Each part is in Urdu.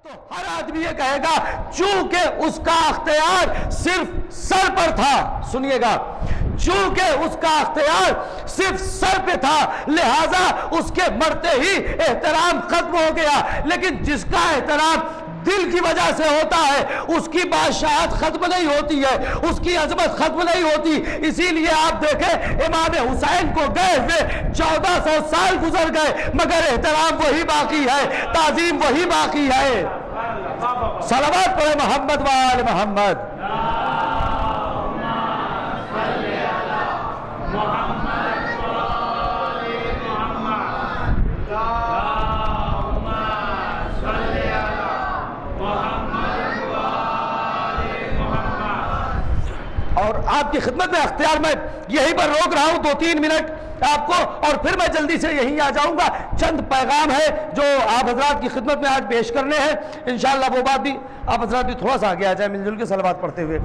تو ہر آدمی یہ کہے گا چونکہ اس کا اختیار صرف سر پر تھا، سنیے گا، چونکہ اس کا اختیار صرف سر پہ تھا لہذا اس کے مرتے ہی احترام ختم ہو گیا، لیکن جس کا احترام دل کی وجہ سے ہوتا ہے اس کی بادشاہت ختم نہیں ہوتی ہے، اس کی عظمت ختم نہیں ہوتی۔ اسی لیے آپ دیکھیں امام حسین کو گئے ہوئے 1400 سال گزر گئے مگر احترام وہی باقی ہے، تعظیم وہی باقی ہے۔ صلوات پڑھے محمد و آل محمد۔ اور آپ کی خدمت میں اختیار میں یہیں پر روک رہا ہوں 2-3 منٹ آپ کو، اور پھر میں جلدی سے یہیں آ جاؤں گا۔ چند پیغام ہے جو آپ حضرات کی خدمت میں آج پیش کرنے ہیں، انشاءاللہ وہ بات بھی آپ حضرات بھی تھوڑا سا آگے آ جائیں مل جل کے صلوات پڑھتے ہوئے۔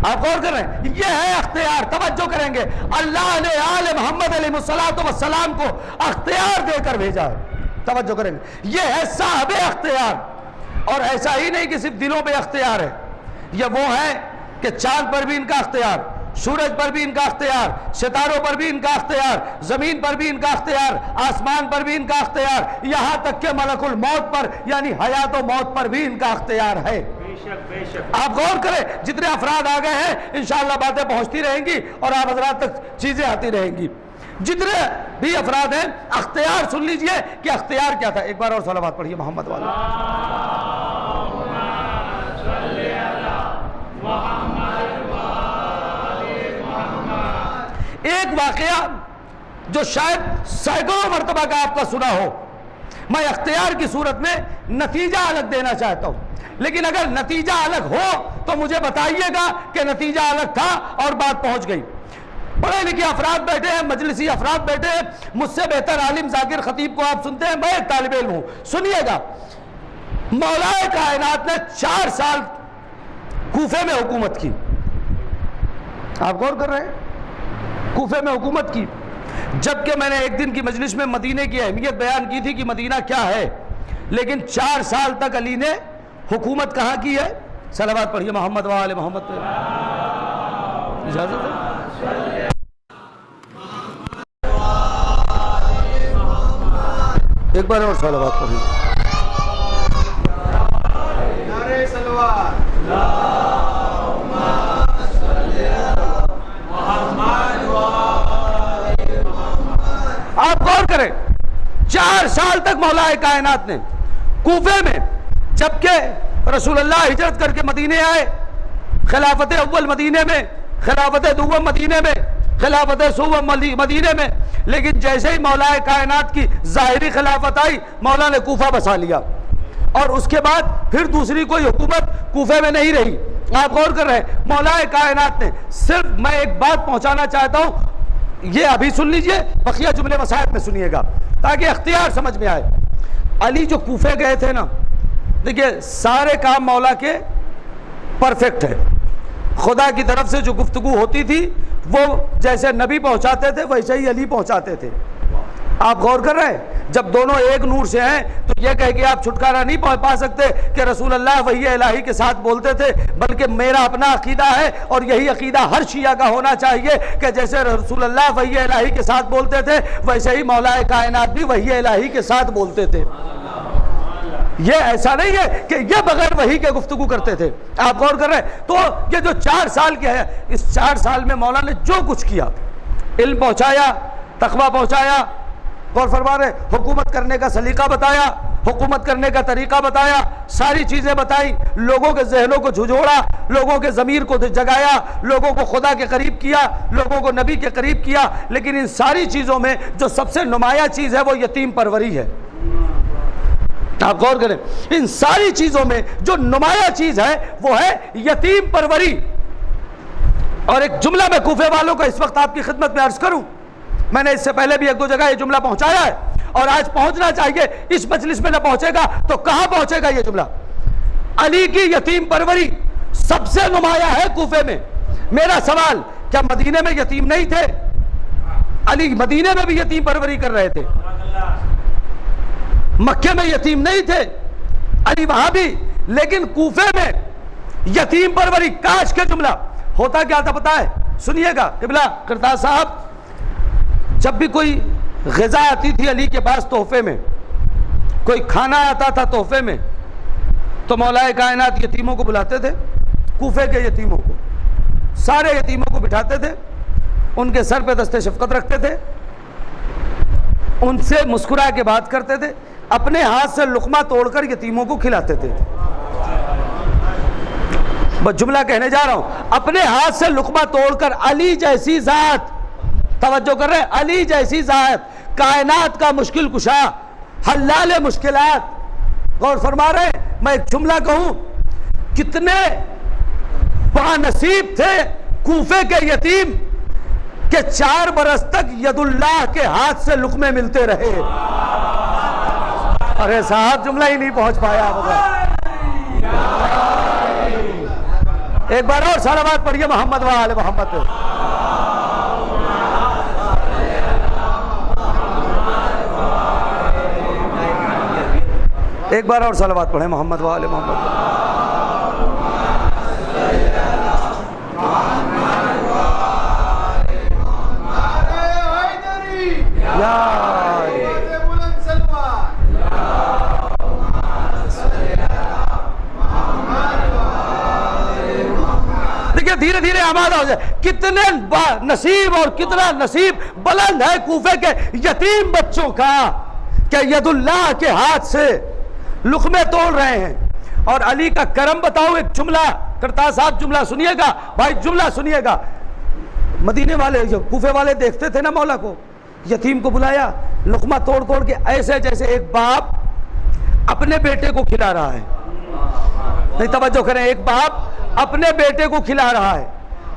آپ غور کر رہے ہیں، یہ ہے اختیار، توجہ کریں گے، اللہ نے آل محمد علیہ السلام کو اختیار دے کر بھیجا ہے، توجہ کریں گے، یہ ہے صاحب اختیار۔ اور ایسا ہی نہیں کہ صرف دلوں پہ اختیار ہے، یہ وہ ہے کہ چاند پر بھی ان کا اختیار، سورج پر بھی ان کا اختیار، ستاروں پر بھی ان کا اختیار، زمین پر بھی ان کا اختیار، آسمان پر بھی ان کا اختیار، یہاں تک کہ ملک الموت پر یعنی حیات و موت پر بھی ان کا اختیار ہے۔ آپ غور کریں، جتنے افراد آ گئے ہیں انشاءاللہ باتیں پہنچتی رہیں گی اور آپ حضرات تک چیزیں آتی رہیں گی۔ جتنے بھی افراد ہیں اختیار سن لیجئے کہ اختیار کیا تھا۔ ایک بار اور صلوات پڑھیے محمد والا۔ ایک واقعہ جو شاید سینکڑوں مرتبہ کا آپ کا سنا ہو، میں اختیار کی صورت میں نتیجہ الگ دینا چاہتا ہوں، لیکن اگر نتیجہ الگ ہو تو مجھے بتائیے گا کہ نتیجہ الگ تھا اور بات پہنچ گئی۔ پڑھے لکھے افراد بیٹھے ہیں، مجلسی افراد بیٹھے ہیں، مجھ سے بہتر عالم ذاکر خطیب کو آپ سنتے ہیں، میں ایک طالب علم ہوں، سنیے گا۔ مولا کائنات نے 4 سال کوفے میں حکومت کی، آپ غور کر رہے ہیں، کوفے میں حکومت کی، جبکہ میں نے ایک دن کی مجلس میں مدینے کی اہمیت بیان کی تھی کہ مدینہ کیا ہے، لیکن 4 سال تک علی نے حکومت کہاں کی ہے؟ صلوات پڑھیے محمد و آل محمد پہ۔ اجازت ہے؟ ایک بار اور صلوات پڑھیے۔ نعرہ صلوات۔ آپ غور کریں، 4 سال تک مولا کائنات نے کوفے میں، جبکہ رسول اللہ ہجرت کر کے مدینے آئے، خلافت اول مدینے میں، خلافت دوم مدینے میں، خلافت سوم مدینے میں، لیکن جیسے ہی مولا کائنات کی ظاہری خلافت آئی مولا نے کوفہ بسا لیا، اور اس کے بعد پھر دوسری کوئی حکومت کوفے میں نہیں رہی۔ آپ غور کر رہے ہیں، مولا کائنات نے صرف، میں ایک بات پہنچانا چاہتا ہوں، یہ ابھی سن لیجئے، بقیہ جملے مسائل میں سنیے گا تاکہ اختیار سمجھ میں آئے۔ علی جو کوفے گئے تھے نا، دیکھیے سارے کام مولا کے پرفیکٹ ہے، خدا کی طرف سے جو گفتگو ہوتی تھی وہ جیسے نبی پہنچاتے تھے ویسے ہی علی پہنچاتے تھے۔ آپ غور کر رہے ہیں، جب دونوں ایک نور سے ہیں تو یہ کہہ کہ آپ چھٹکارا نہیں پا سکتے کہ رسول اللہ وحی الہی کے ساتھ بولتے تھے، بلکہ میرا اپنا عقیدہ ہے اور یہی عقیدہ ہر شیعہ کا ہونا چاہیے کہ جیسے رسول اللہ وحی الہی کے ساتھ بولتے تھے ویسے ہی مولا کائنات بھی وحی الہی کے ساتھ بولتے تھے۔ یہ ایسا نہیں ہے کہ یہ بغیر وحی کے گفتگو کرتے تھے۔ آپ غور کر رہے ہیں، تو یہ جو 4 سال کے ہے، اس 4 سال میں مولا نے جو کچھ کیا، علم پہنچایا، تقویٰ پہنچایا، غور فرما رہے، حکومت کرنے کا سلیقہ بتایا، حکومت کرنے کا طریقہ بتایا، ساری چیزیں بتائی، لوگوں کے ذہنوں کو جھنجھوڑا، لوگوں کے ضمیر کو جگایا، لوگوں کو خدا کے قریب کیا، لوگوں کو نبی کے قریب کیا، لیکن ان ساری چیزوں میں جو سب سے نمایاں چیز ہے وہ یتیم پروری ہے۔ آپ غور کریں، ان ساری چیزوں میں جو نمایاں چیز ہے وہ ہے یتیم پروری۔ اور ایک جملہ میں کوفے والوں کا اس وقت آپ کی خدمت میں عرض کروں، میں نے اس سے پہلے بھی 1-2 جگہ یہ جملہ پہنچایا ہے اور آج پہنچنا چاہیے، اس مجلس میں نہ پہنچے گا تو کہاں پہنچے گا یہ جملہ؟ علی کی یتیم پروری سب سے نمایاں ہے کوفے میں۔ میرا سوال کیا مدینے میں یتیم نہیں تھے؟ علی مدینے میں بھی یتیم پروری کر رہے تھے، مکے میں یتیم نہیں تھے، علی وہاں بھی، لیکن کوفے میں یتیم پروری. کاش کے جملہ ہوتا کیا تھا پتا ہے؟ سنیے گا قبلہ کرتاز صاحب، جب بھی کوئی غذا آتی تھی علی کے پاس تحفے میں، کوئی کھانا آتا تھا تحفے میں، تو مولا کائنات یتیموں کو بلاتے تھے، کوفے کے یتیموں کو، سارے یتیموں کو بٹھاتے تھے، ان کے سر پہ دست شفقت رکھتے تھے، ان سے مسکرا کے بات کرتے تھے، اپنے ہاتھ سے لقمہ توڑ کر یتیموں کو کھلاتے تھے. بس جملہ کہنے جا رہا ہوں، اپنے ہاتھ سے لقمہ توڑ کر. علی جیسی ذات، توجہ کر رہے ہیں، علی جیسی ذات، کائنات کا مشکل کشا، حلال مشکلات. غور فرما رہے ہیں؟ میں ایک جملہ کہوں، کتنے بانصیب تھے کوفے کے یتیم کہ 4 برس تک ید اللہ کے ہاتھ سے لقمے ملتے رہے. ارے صاحب جملہ ہی نہیں پہنچ پایا. ایک بار اور صلوات پڑھیے محمد و آل محمد پہ. ایک بار اور صلوات پڑھیں محمد و آل محمد پہ. دیکھیں دھیرے دھیرے آمادہ ہو جائے. کتنے نصیب اور کتنا نصیب بلند ہے کوفے کے یتیم بچوں کا کہ ید اللہ کے ہاتھ سے لقمے توڑ رہے ہیں. اور علی کا کرم بتاؤ. ایک جملہ کرتاز صاحب جملہ سنیے گا بھائی، جملہ سنیے گا. مدینے والے کوفے والے دیکھتے تھے نا مولا کو، یتیم کو بلایا، لقمہ توڑ توڑ کے ایسے جیسے ایک باپ اپنے بیٹے کو کھلا رہا ہے. نہیں توجہ کریں، ایک باپ اپنے بیٹے کو کھلا رہا ہے.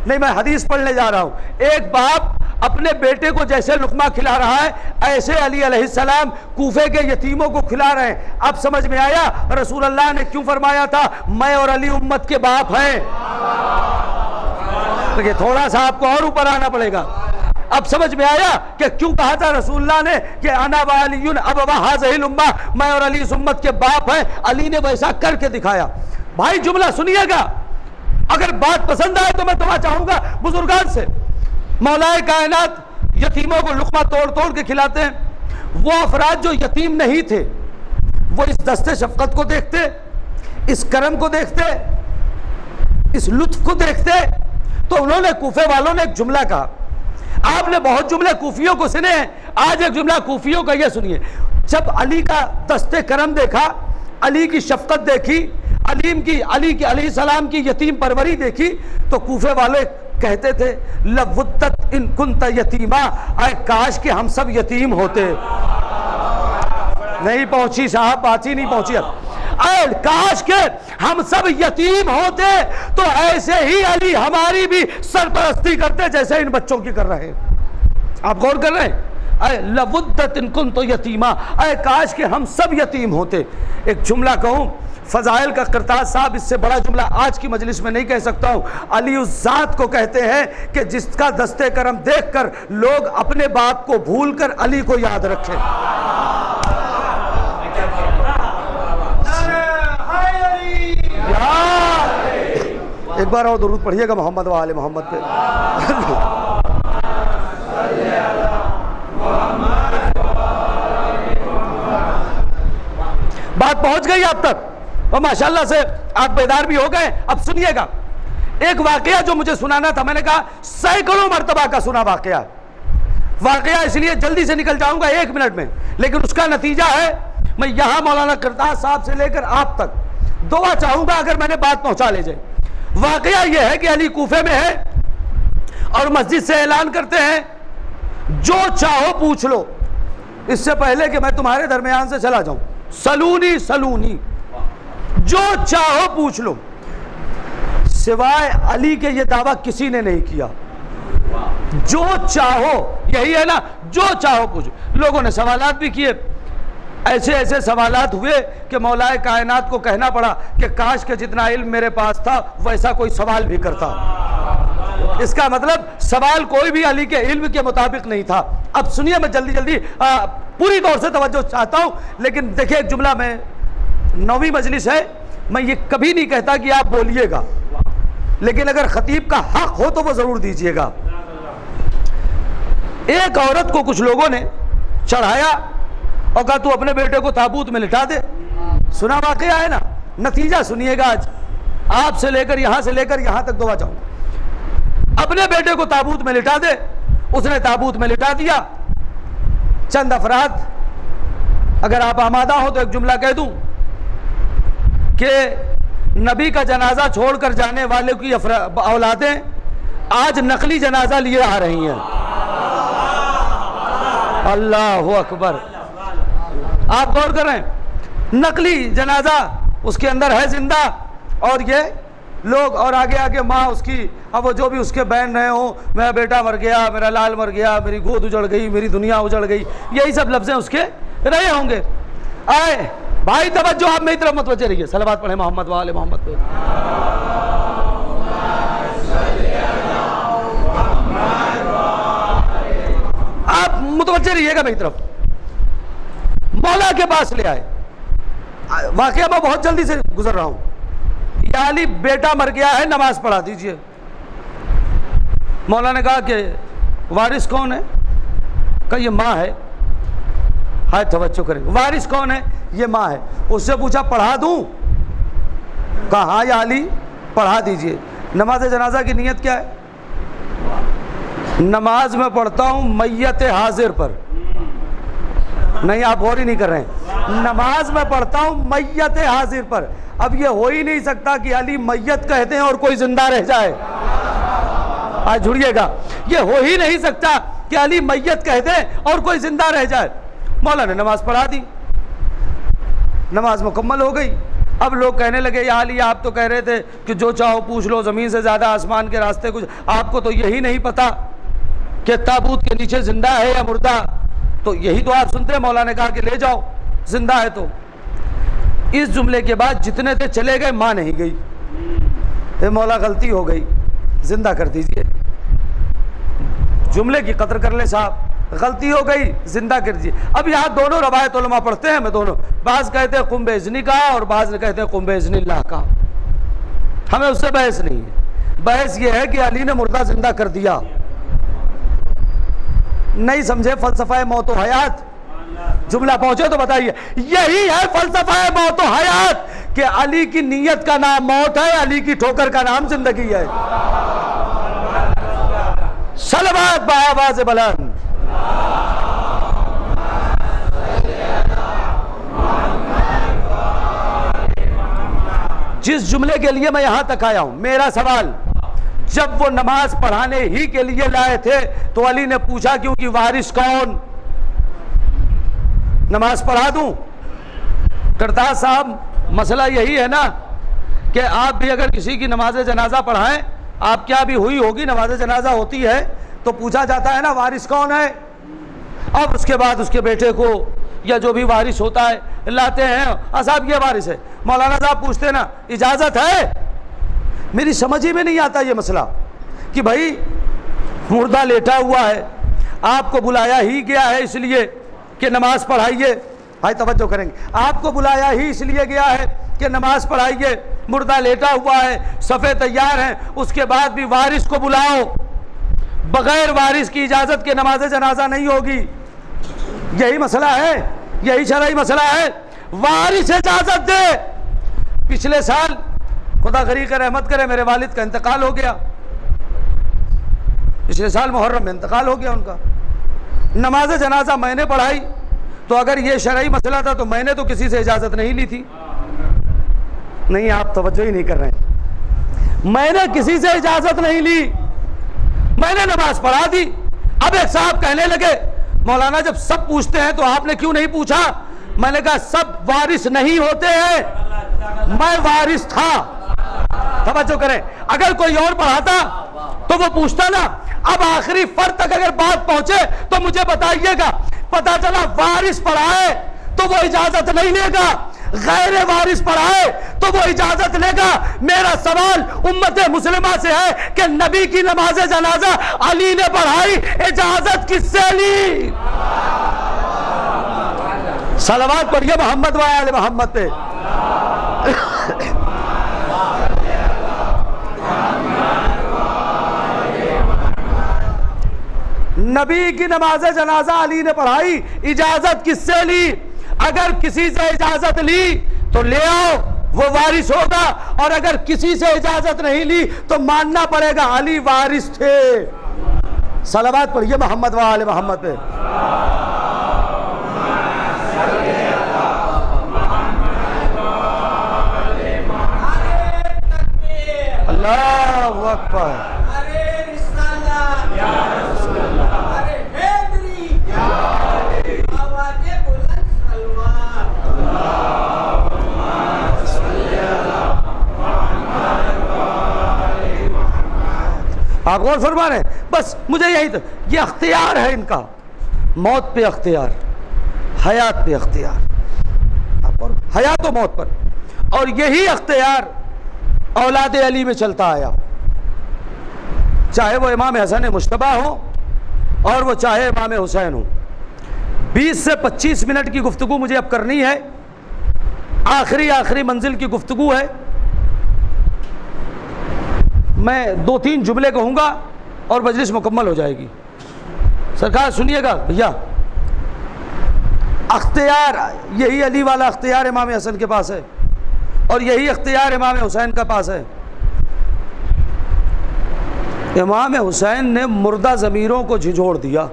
نہیں میں حدیث پڑھنے جا رہا ہوں. ایک باپ اپنے بیٹے کو جیسے لقمہ کھلا رہا ہے، ایسے علی علیہ السلام کوفے کے یتیموں کو کھلا رہے ہیں. اب سمجھ میں آیا رسول اللہ نے کیوں فرمایا تھا میں اور علی امت کے باپ ہیں. یہ تھوڑا سا آپ کو اور اوپر آنا پڑے گا. اب سمجھ میں آیا کہ کیوں کہا تھا رسول اللہ نے کہ انا و علی ابوا هذه الامه، میں اور علی اس امت کے باپ ہیں. علی نے ویسا کر کے دکھایا. بھائی جملہ سنیے گا، اگر بات پسند آئے تو میں دعا چاہوں گا بزرگان سے. مولا کائنات یتیموں کو لقمہ توڑ توڑ کے کھلاتے ہیں. وہ افراد جو یتیم نہیں تھے وہ اس دست شفقت کو دیکھتے، اس کرم کو دیکھتے، اس لطف کو دیکھتے تو انہوں نے کوفے والوں نے ایک جملہ کہا. آپ نے بہت جملے کوفیوں کو سنے ہیں، آج ایک جملہ کوفیوں کا یہ سنیے. جب علی کا دست کرم دیکھا، علی کی شفقت دیکھی، علی علیہ السلام کی یتیم پروری دیکھی تو کوفے والے کہتے تھے لودت ان کنت یتیما، اے کاش کہ ہم سب یتیم ہوتے. نہیں پہنچی صاحب، بات ہی نہیں پہنچی. اے کاش کہ ہم سب یتیم ہوتے تو ایسے ہی علی ہماری بھی سرپرستی کرتے جیسے ان بچوں کی کر رہے ہیں. آپ غور کر رہے ہیں؟ اے لودت ان کنت یتیما، اے کاش کہ ہم سب یتیم ہوتے. ایک جملہ کہوں فضائل کا کرتاز صاحب، اس سے بڑا جملہ آج کی مجلس میں نہیں کہہ سکتا ہوں. علی اس ذات کو کہتے ہیں کہ جس کا دست کرم دیکھ کر لوگ اپنے باپ کو بھول کر علی کو یاد رکھیں. ایک بار اور درود پڑھیے گا محمد و آل محمد پہ. بات پہنچ گئی آپ تک اور ماشاءاللہ سے آپ بیدار بھی ہو گئے. اب سنیے گا ایک واقعہ جو مجھے سنانا تھا. میں نے کہا سینکڑوں مرتبہ کا سنا واقعہ اس لیے جلدی سے نکل جاؤں گا 1 منٹ میں، لیکن اس کا نتیجہ ہے میں یہاں مولانا کرتاز صاحب سے لے کر آپ تک دعا چاہوں گا اگر میں نے بات پہنچا لے جائے. واقعہ یہ ہے کہ علی کوفے میں ہے اور مسجد سے اعلان کرتے ہیں جو چاہو پوچھ لو، اس سے پہلے کہ میں تمہارے درمیان سے چلا جاؤں. سلونی سلونی، جو چاہو پوچھ لو. سوائے علی کے یہ دعویٰ کسی نے نہیں کیا. جو چاہو، یہی ہے نا، جو چاہو پوچھو. لوگوں نے سوالات بھی کیے، ایسے ایسے سوالات ہوئے کہ مولا کائنات کو کہنا پڑا کہ کاش کہ جتنا علم میرے پاس تھا ویسا کوئی سوال بھی کرتا. اس کا مطلب سوال کوئی بھی علی کے علم کے مطابق نہیں تھا. اب سنیے, میں جلدی جلدی پوری طور سے توجہ چاہتا ہوں, لیکن دیکھیں ایک جملہ, میں 9ویں مجلس ہے, میں یہ کبھی نہیں کہتا کہ آپ بولیے گا, لیکن اگر خطیب کا حق ہو تو وہ ضرور دیجیے گا. ایک عورت کو کچھ لوگوں نے چڑھایا اور کہا تو اپنے بیٹے کو تابوت میں لٹا دے. سنا واقعہ ہے نا, نتیجہ سنیے گا آج, آپ سے لے کر یہاں سے لے کر یہاں تک دعا چاہوں. اپنے بیٹے کو تابوت میں لٹا دے, اس نے تابوت میں لٹا دیا. چند افراد, اگر آپ آمادہ ہو تو ایک جملہ کہہ دوں کہ نبی کا جنازہ چھوڑ کر جانے والے کی اولادیں آج نقلی جنازہ لیے آ رہی ہیں. اللہ اکبر, آپ غور کر رہے ہیں, نقلی جنازہ اس کے اندر ہے زندہ, اور یہ لوگ, اور آگے آگے ماں اس کی, اب وہ جو بھی اس کے بہن رہے ہوں, میرا بیٹا مر گیا, میرا لال مر گیا, میری گود اجڑ گئی, میری دنیا اجڑ گئی, یہی سب لفظیں اس کے رہے ہوں گے. آئے بھائی توجہ, آپ میری طرف متوجہ رہیے, صلوات پڑھیں محمد وآل محمد پہ. آپ متوجہ رہیے گا میری طرف. مولا کے پاس لے آئے, واقعہ میں بہت جلدی سے گزر رہا ہوں. یا علی بیٹا مر گیا ہے, نماز پڑھا دیجئے. مولا نے کہا کہ وارث کون ہے؟ کہا یہ ماں ہے. ہائے توجہ کریں, وارث کون ہے؟ یہ ماں ہے. اس سے پوچھا پڑھا دوں؟ کہا ہاں یا علی پڑھا دیجئے. نماز جنازہ کی نیت کیا ہے؟ نماز میں پڑھتا ہوں میت حاضر پر. نہیں, آپ غور ہی نہیں کر رہے ہیں. نماز میں پڑھتا ہوں میت حاضر پر. اب یہ ہو ہی نہیں سکتا کہ علی میت کہتے ہیں اور کوئی زندہ رہ جائے. آج جڑیے گا, یہ ہو ہی نہیں سکتا کہ علی میت کہتے ہیں اور کوئی زندہ رہ جائے. مولا نے نماز پڑھا دی, نماز مکمل ہو گئی. اب لوگ کہنے لگے یا علی آپ تو کہہ رہے تھے کہ جو چاہو پوچھ لو, زمین سے زیادہ آسمان کے راستے کچھ, آپ کو تو یہی نہیں پتا کہ تابوت کے نیچے زندہ ہے یا مردہ. تو یہی تو آپ سنتے ہیں. مولا نے کہا کہ لے جاؤ, زندہ ہے. تو اس جملے کے بعد جتنے تھے چلے گئے, ماں نہیں گئی. اے مولا غلطی ہو گئی, زندہ کر دیجئے. جملے کی قدر کر لیں صاحب, غلطی ہو گئی, زندہ کر دیجئے. اب یہاں دونوں روایت علماء پڑھتے ہیں, میں دونوں, بعض کہتے ہیں قم باذنی کا اور بعض کہتے ہیں قم باذن اللہ کا. ہمیں اس سے بحث نہیں ہے. بحث یہ ہے کہ علی نے مردہ زندہ کر دیا. نہیں سمجھے فلسفہ موت و حیات؟ جملہ پہنچے تو بتائیے. یہی ہے فلسفہ موت و حیات کہ علی کی نیت کا نام موت ہے, علی کی ٹھوکر کا نام زندگی ہے. صلوات بآواز بلند. جس جملے کے لیے میں یہاں تک آیا ہوں, میرا سوال, جب وہ نماز پڑھانے ہی کے لیے لائے تھے تو علی نے پوچھا کیوں کہ وارث کون؟ نماز پڑھا دوں؟ کرتاز صاحب مسئلہ یہی ہے نا کہ آپ بھی اگر کسی کی نماز جنازہ پڑھائیں, آپ کیا بھی ہوئی ہوگی, نماز جنازہ ہوتی ہے تو پوچھا جاتا ہے نا وارث کون ہے. اب اس کے بعد اس کے بیٹے کو یا جو بھی وارث ہوتا ہے لاتے ہیں, صاحب یہ وارث ہے. مولانا صاحب پوچھتے ہیں نا اجازت ہے؟ میری سمجھ ہی میں نہیں آتا یہ مسئلہ کہ بھائی مردہ لیٹا ہوا ہے, آپ کو بلایا ہی گیا ہے اس لیے کہ نماز پڑھائیے. بھائی توجہ کریں گے, آپ کو بلایا ہی اس لیے گیا ہے کہ نماز پڑھائیے. مردہ لیٹا ہوا ہے, صفے تیار ہیں, اس کے بعد بھی وارث کو بلاؤ. بغیر وارث کی اجازت کے نماز جنازہ نہیں ہوگی. یہی مسئلہ ہے, یہی شرعی مسئلہ ہے. وارث اجازت دے. پچھلے سال خدا غریق رحمت کرے میرے والد کا انتقال ہو گیا. پچھلے سال محرم میں انتقال ہو گیا ان کا. نماز جنازہ میں نے پڑھائی, تو اگر یہ شرعی مسئلہ تھا تو میں نے تو کسی سے اجازت نہیں لی تھی. نہیں, آپ توجہ ہی نہیں کر رہے ہیں. میں نے کسی سے اجازت نہیں لی, میں نے نماز پڑھا دی. اب ایک صاحب کہنے لگے مولانا جب سب پوچھتے ہیں تو آپ نے کیوں نہیں پوچھا؟ میں نے کہا سب وارث نہیں ہوتے ہیں, میں وارث تھا. توجہ کریں, اگر کوئی اور پڑھاتا تو وہ پوچھتا نا. اب آخری فرد تک اگر بات پہنچے تو مجھے بتائیے گا. پتا چلا وارث پڑھائے تو وہ اجازت نہیں لے گا, غیر وارث پڑھائے تو وہ اجازت لے گا. میرا سوال امت مسلمہ سے ہے کہ نبی کی نماز جنازہ علی نے پڑھائی, اجازت کس سے لی؟ صلوات پڑھیے محمد و آل محمد پہ. نبی کی نماز جنازہ علی نے پڑھائی, اجازت کس سے لی؟ اگر کسی سے اجازت لی تو لے آؤ, وہ وارث ہوگا, اور اگر کسی سے اجازت نہیں لی تو ماننا پڑے گا علی وارث تھے. صلوات پڑھیے محمد و آل محمد پہ. اللہ اکبر. آپ غور فرما رہے ہیں؟ بس مجھے یہی تو, یہ اختیار ہے ان کا, موت پہ اختیار, حیات پہ اختیار, حیات و موت پر. اور یہی اختیار اولاد علی میں چلتا آیا, چاہے وہ امام حسن مجتبیٰ ہو اور وہ چاہے امام حسین ہو. 20 سے 25 منٹ کی گفتگو مجھے اب کرنی ہے, آخری منزل کی گفتگو ہے. میں 2-3 جملے کہوں گا اور مجلس مکمل ہو جائے گی. سرکار سنیے گا بھیا, اختیار یہی علی والا اختیار امام حسن کے پاس ہے اور یہی اختیار امام حسین کے پاس ہے. امام حسین نے مردہ ضمیروں کو جھنجھوڑ دیا.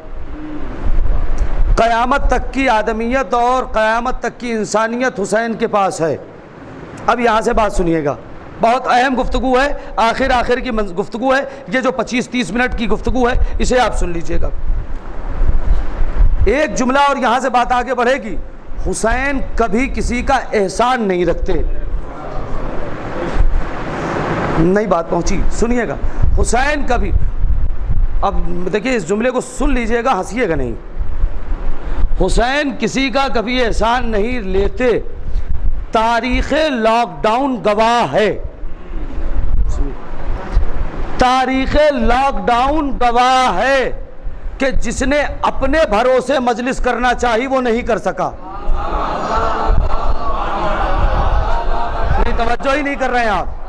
قیامت تک کی آدمیت اور قیامت تک کی انسانیت حسین کے پاس ہے. اب یہاں سے بات سنیے گا, بہت اہم گفتگو ہے, آخر کی گفتگو ہے. یہ جو 25-30 منٹ کی گفتگو ہے اسے آپ سن لیجئے گا. ایک جملہ اور یہاں سے بات آگے بڑھے گی. حسین کبھی کسی کا احسان نہیں رکھتے. نہیں بات پہنچی, سنیے گا. حسین کبھی, اب دیکھیے اس جملے کو سن لیجئے گا, ہنسیے گا نہیں. حسین کسی کا کبھی احسان نہیں لیتے. تاریخ لاک ڈاؤن گواہ ہے. تاریخ لاک ڈاؤن گواہ ہے کہ جس نے اپنے بھروسے مجلس کرنا چاہی وہ نہیں کر سکا. توجہ ہی نہیں کر رہے ہیں آپ.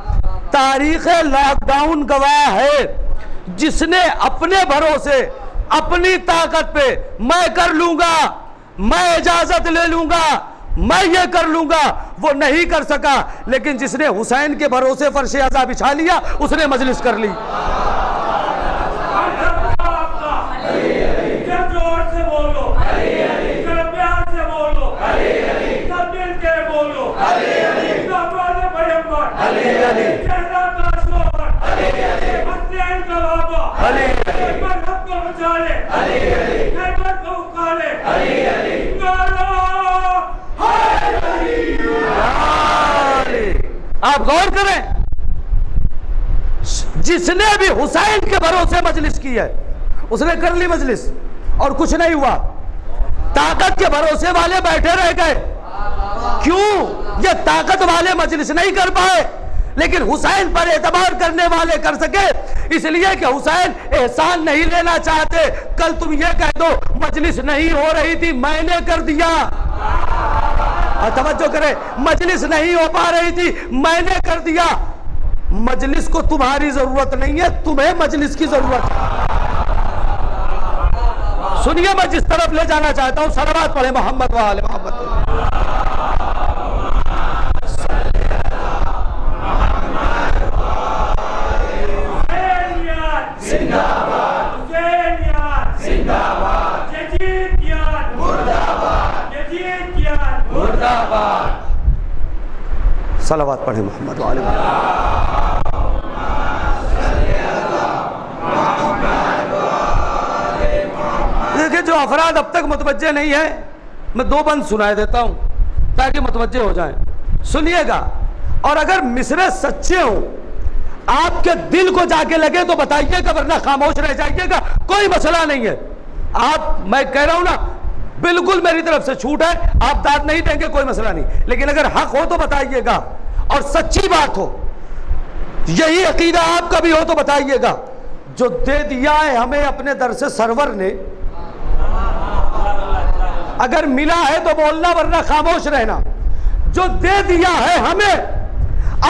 تاریخ لاک ڈاؤن گواہ ہے, جس نے اپنے بھروسے اپنی طاقت پہ میں کر لوں گا, میں اجازت لے لوں گا, میں یہ کر لوں گا, وہ نہیں کر سکا. لیکن جس نے حسین کے بھروسے فرش عزا بچھا لیا اس نے مجلس کر لی. آپ غور کریں, جس نے بھی حسین کے بھروسے مجلس کی ہے اس نے کر لی مجلس اور کچھ نہیں ہوا. طاقت کے بھروسے والے بیٹھے رہ گئے. کیوں؟ یہ طاقت والے مجلس نہیں کر پائے, لیکن حسین پر اعتبار کرنے والے کر سکے, اس لیے کہ حسین احسان نہیں لینا چاہتے. کل تم یہ کہہ دو مجلس نہیں ہو رہی تھی میں نے کر دیا, توجہ کرے, مجلس نہیں ہو پا رہی تھی میں نے کر دیا. مجلس کو تمہاری ضرورت نہیں ہے, تمہیں مجلس کی ضرورت ہے. سنیے میں جس طرف لے جانا چاہتا ہوں, صلوات پڑھے محمد و آل محمد. صلوات پڑھے محمد و آل محمد. دیکھیں جو افراد اب تک متوجہ نہیں ہیں, میں 2 بند سنائے دیتا ہوں تاکہ متوجہ ہو جائیں. سنیے گا, اور اگر مصرے سچے ہوں, آپ کے دل کو جا کے لگے تو بتائیے گا, ورنہ خاموش رہ جائیے گا, کوئی مسئلہ نہیں ہے. آپ, میں کہہ رہا ہوں نا, بالکل میری طرف سے چھوٹ ہے, آپ داد نہیں دیں گے کوئی مسئلہ نہیں, لیکن اگر حق ہو تو بتائیے گا. اور سچی بات ہو، یہی عقیدہ آپ کا بھی ہو تو بتائیے گا، جو دے دیا ہے ہمیں اپنے در سے سرور نے، اگر ملا ہے تو بولنا ورنہ خاموش رہنا، جو دے دیا ہے ہمیں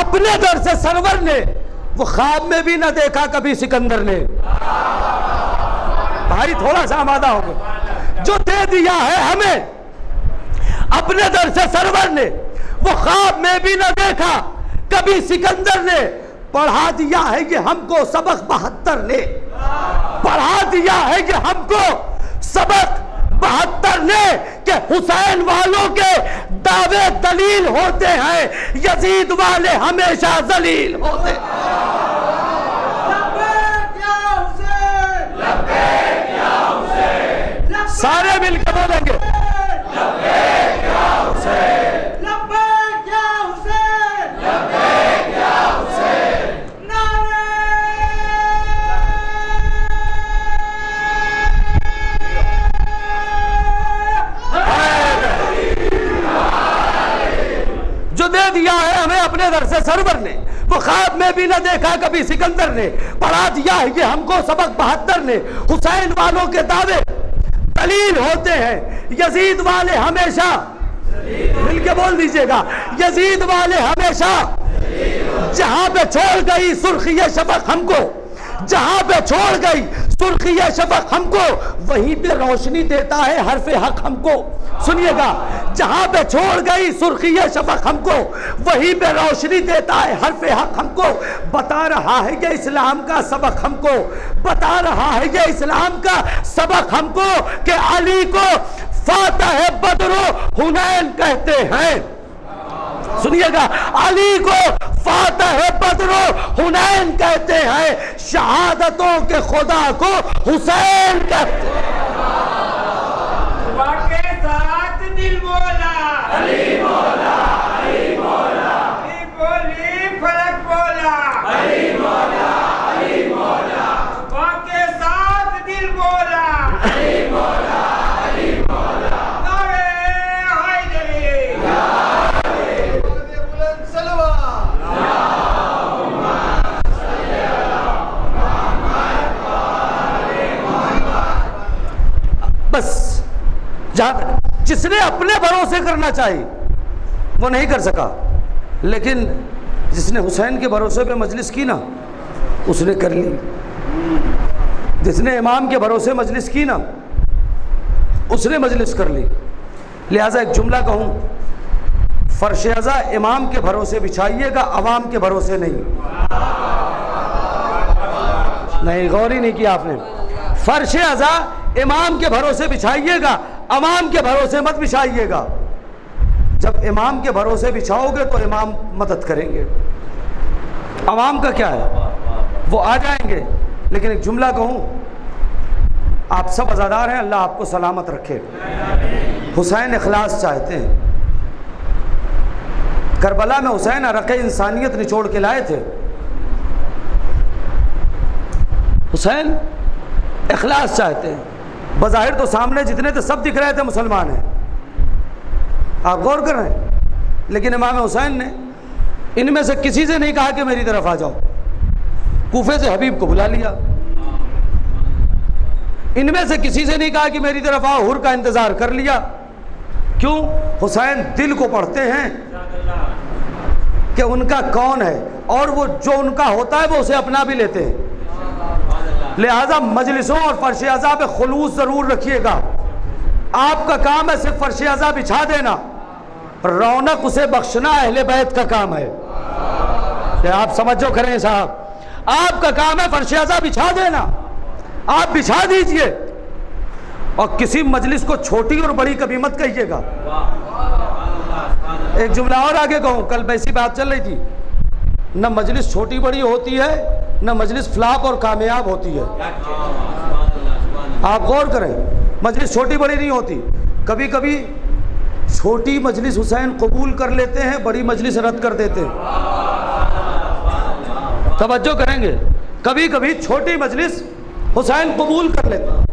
اپنے در سے سرور نے، وہ خواب میں بھی نہ دیکھا کبھی سکندر نے۔ بھائی تھوڑا سا آمادہ ہو گئے، جو دے دیا ہے ہمیں اپنے در سے سرور نے، وہ خواب میں بھی نہ دیکھا کبھی سکندر نے، پڑھا دیا ہے یہ ہم کو سبق 72 نے، پڑھا دیا ہے یہ ہم کو سبق 72 نے، کہ حسین والوں کے دعوے دلیل ہوتے ہیں، یزید والے ہمیشہ ذلیل ہوتے ہیں۔ سارے مل کے بولیں گے لبیک یا حسین، لبیک یا حسین، لبیک یا حسین، نعرہ جو دے دیا ہے ہمیں اپنے در سے سرور نے، وہ خواب میں بھی نہ دیکھا کبھی سکندر نے، پڑھا دیا ہے یہ ہم کو سبق 72 نے، حسین والوں کے دعوے دلیل ہوتے ہیں، یزید والے ہمیشہ، مل کے بول دیجئے گا، یزید والے ہمیشہ، جہاں پہ چھوڑ گئی سرخی شفق ہم کو، جہاں پہ چھوڑ گئی سرخی شفق ہم کو، وہیں پہ روشنی دیتا ہے حرف حق ہم کو۔ سنیے گا، جہاں پہ چھوڑ گئی سرخی شفق ہم کو، وہیں پہ روشنی دیتا ہے حرف حق ہم کو، بتا رہا ہے یہ اسلام کا سبق ہم کو، بتا رہا ہے یہ اسلام کا سبق ہم کو، کہ علی کو فاتح بدر و حنین کہتے ہیں۔ سنیے گا، علی کو فاتح بدر و حنین کہتے ہیں، شہادتوں کے خدا کو حسین کہتے ہیں۔ واقع ساتھ دل مولا، علی مولا، علی مولا، علی بولی فلک بولا، علی مولا، علی مولا، واقع ساتھ دل مولا، علی مولا، علی مولا، نعرہ حیدری، یا علی، بلند سلوہ، اللہم صلی علی محمد وآل محمد۔ بس جہاں تک جس نے اپنے بھروسے کرنا چاہی وہ نہیں کر سکا، لیکن جس نے حسین کے بھروسے پہ مجلس کی نا اس نے کر لی، جس نے امام کے بھروسے مجلس کی نا اس نے مجلس کر لی۔ لہٰذا ایک جملہ کہوں، فرش عزا امام کے بھروسے بچھائیے گا، عوام کے بھروسے نہیں۔ نہیں، غور ہی نہیں کیا آپ نے۔ فرش عزا امام کے بھروسے بچھائیے گا، امام کے بھروسے مت بچھائیے گا۔ جب امام کے بھروسے بچھاؤ گے تو امام مدد کریں گے، عوام کا کیا ہے، وہ آ جائیں گے۔ لیکن ایک جملہ کہوں، آپ سب عزادار ہیں، اللہ آپ کو سلامت رکھے۔ حسین اخلاص چاہتے ہیں۔ کربلا میں حسین عرق انسانیت نچوڑ کے لائے تھے۔ حسین اخلاص چاہتے ہیں۔ بظاہر تو سامنے جتنے تھے سب دکھ رہے تھے مسلمان ہیں، آپ غور کر رہے ہیں، لیکن امام حسین نے ان میں سے کسی سے نہیں کہا کہ میری طرف آ جاؤ، کوفے سے حبیب کو بلا لیا۔ ان میں سے کسی سے نہیں کہا کہ میری طرف آؤ، حر کا انتظار کر لیا۔ کیوں؟ حسین دل کو پڑھتے ہیں کہ ان کا کون ہے، اور وہ جو ان کا ہوتا ہے وہ اسے اپنا بھی لیتے ہیں۔ لہذا مجلسوں اور فرش عزا پہ خلوص ضرور رکھیے گا۔ آپ کا کام ہے صرف فرش عزا بچھا دینا، رونق اسے بخشنا اہل بیت کا کام ہے۔ کہ آپ سمجھو کریں صاحب، آپ کا کام ہے فرش عزا بچھا دینا، آپ بچھا دیجئے، اور کسی مجلس کو چھوٹی اور بڑی کبھی مت کہیے گا۔ ایک جملہ اور آگے کہوں، کل ایسی بات چل رہی تھی، نہ مجلس چھوٹی بڑی ہوتی ہے، نہ مجلس فلاپ اور کامیاب ہوتی ہے۔ آپ غور کریں، مجلس چھوٹی بڑی نہیں ہوتی، کبھی کبھی چھوٹی مجلس حسین قبول کر لیتے ہیں، بڑی مجلس رد کر دیتے ہیں۔ توجہ کریں گے، کبھی کبھی چھوٹی مجلس حسین قبول کر لیتے ہیں۔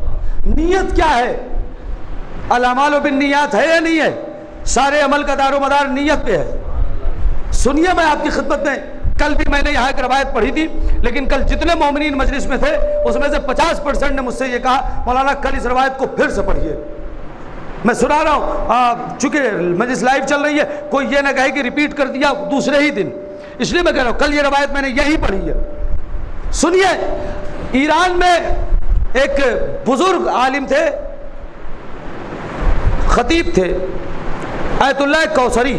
نیت کیا ہے؟ الاعمال بالنیات ہے یا نہیں ہے؟ سارے عمل کا دار و مدار نیت پہ ہے۔ سنیے میں آپ کی خدمت میں، کل بھی میں نے یہاں ایک روایت پڑھی تھی، لیکن کل جتنے مومنین مجلس میں تھے اس میں سے 50% نے مجھ سے یہ کہا مولانا کل اس روایت کو پھر سے پڑھیے۔ میں سنا رہا ہوں، چونکہ مجلس لائیو چل رہی ہے، کوئی یہ نہ کہے کہ ریپیٹ کر دیا دوسرے ہی دن، اس لیے میں کہہ رہا ہوں کل یہ روایت میں نے یہی پڑھی ہے۔ سنیے، ایران میں ایک بزرگ عالم تھے، خطیب تھے، آیت اللہ کوثری،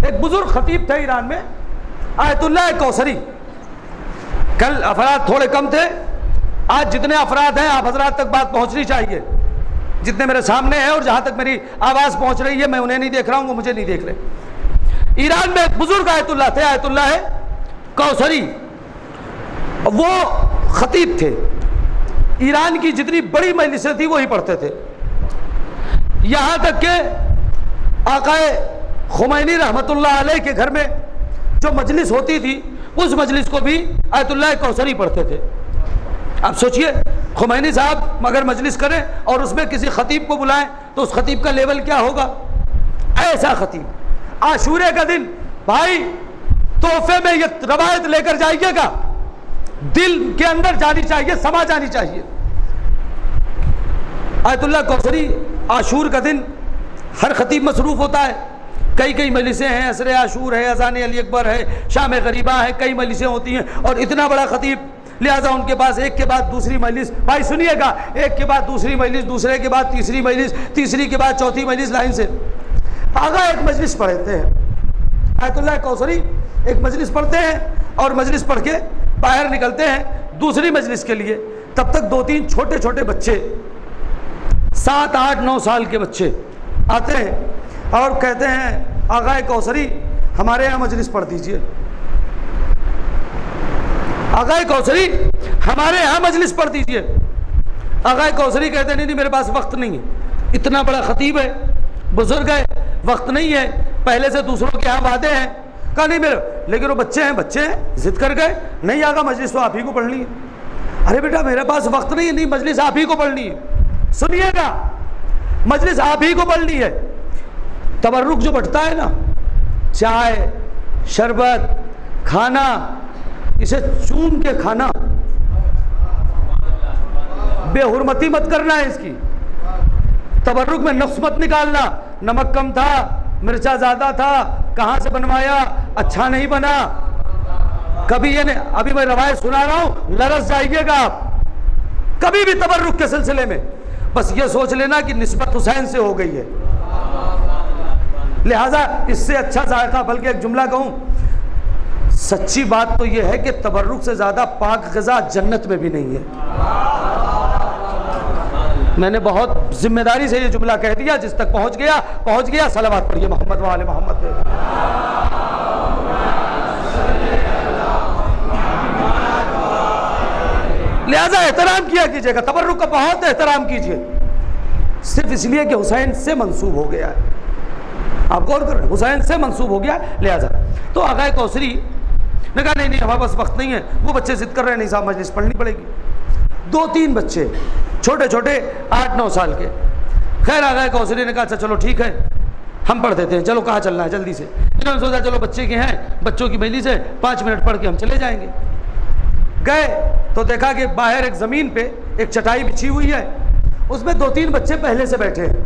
ایک بزرگ خطیب تھے ایران میں، آیت اللہ کوثری۔ کل افراد تھوڑے کم تھے، آج جتنے افراد ہیں آپ حضرات تک بات پہنچنی چاہیے، جتنے میرے سامنے ہیں اور جہاں تک میری آواز پہنچ رہی ہے، میں انہیں نہیں دیکھ رہا ہوں، وہ مجھے نہیں دیکھ رہے۔ ایران میں ایک بزرگ آیت اللہ تھے، آیت اللہ کوثری، وہ خطیب تھے، ایران کی جتنی بڑی مجلسیں تھی وہی پڑھتے تھے، یہاں تک کہ آقا خمینی رحمت اللہ علیہ کے گھر میں جو مجلس ہوتی تھی اس مجلس کو بھی آیت اللہ کوثری پڑھتے تھے۔ اب سوچئے خمینی صاحب اگر مجلس کریں اور اس میں کسی خطیب کو بلائیں تو اس خطیب کا لیول کیا ہوگا؟ ایسا خطیب۔ عاشورے کا دن بھائی تحفے میں یہ روایت لے کر جائیے گا، دل کے اندر جانی چاہیے، سما جانی چاہیے۔ آیت اللہ کوثری عاشور کا دن ہر خطیب مصروف ہوتا ہے، کئی مجلسیں ہیں، عصر عاشور ہے، اذان علی اکبر ہے، شام غریبہ ہے، کئی مجلسیں ہوتی ہیں، اور اتنا بڑا خطیب، لہٰذا ان کے پاس ایک کے بعد دوسری مجلس، بھائی سنیے گا، ایک کے بعد دوسری مجلس، دوسرے کے بعد تیسری مجلس، تیسری کے بعد چوتھی مجلس، لائن سے آگا ایک مجلس پڑھتے ہیں۔ آیت اللہ کوثری ایک مجلس پڑھتے ہیں اور مجلس پڑھ کے باہر نکلتے ہیں دوسری مجلس کے لیے، تب تک 2-3 چھوٹے چھوٹے بچے 7, 8, 9 سال کے بچے آتے ہیں اور کہتے ہیں آقا کوثری ہمارے یہاں مجلس پڑھ دیجئے، آقا کوثری ہمارے یہاں مجلس پڑھ دیجئے۔ آقا کوثری کہتے ہیں نہیں میرے پاس وقت نہیں ہے، اتنا بڑا خطیب ہے، بزرگ ہے، وقت نہیں ہے، پہلے سے دوسروں کے یہاں وعدے ہیں۔ کہا نہیں میرے، لیکن وہ بچے ہیں ضد کر گئے، نہیں آقا مجلس تو آپ ہی کو پڑھنی ہے۔ ارے بیٹا میرے پاس وقت نہیں ہے، نہیں مجلس آپ ہی کو پڑھنی ہے۔ سنیے گا، مجلس آپ ہی کو پڑھنی ہے۔ تبرک جو بٹتا ہے نا، چائے، شربت، کھانا، اسے چون کے کھانا، بے حرمتی مت کرنا ہے اس کی، تبرک میں نقص مت نکالنا، نمک کم تھا، مرچا زیادہ تھا، کہاں سے بنوایا، اچھا نہیں بنا، کبھی یہ نہیں، ابھی میں روایت سنا رہا ہوں لرز جائیے گا آپ، کبھی بھی تبرک کے سلسلے میں بس یہ سوچ لینا کہ نسبت حسین سے ہو گئی ہے، لہذا اس سے اچھا ذائقہ، بلکہ ایک جملہ کہوں، سچی بات تو یہ ہے کہ تبرک سے زیادہ پاک غذا جنت میں بھی نہیں ہے۔ میں نے بہت ذمہ داری سے یہ جملہ کہہ دیا، جس تک پہنچ گیا، صلوات پڑھیے محمد وآل محمد پہ۔ لہذا احترام کیا کیجئے گا، تبرک کا بہت احترام کیجئے، صرف اس لیے کہ حسین سے منسوب ہو گیا ہے، آپ غور کر رہے ہیں، حسین سے منسوب ہو گیا لہذا۔ تو آقا کوثری نے کہا نہیں ہمارے پاس وقت نہیں ہے، وہ بچے ضد کر رہے ہیں نہیں صاحب مجلس پڑھنی پڑے گی، 2-3 بچے چھوٹے چھوٹے 8-9 سال کے۔ خیر آقا کوثری نے کہا اچھا چلو ٹھیک ہے ہم پڑھ دیتے ہیں، چلو کہاں چلنا ہے جلدی سے، انہوں نے سوچا چلو بچے کے ہیں، بچوں کی مجلس ہے، 5 منٹ پڑھ کے ہم چلے جائیں گے۔ گئے تو دیکھا کہ باہر ایک زمین پہ ایک چٹائی بچھی ہوئی ہے، اس میں 2-3 بچے پہلے سے بیٹھے ہیں،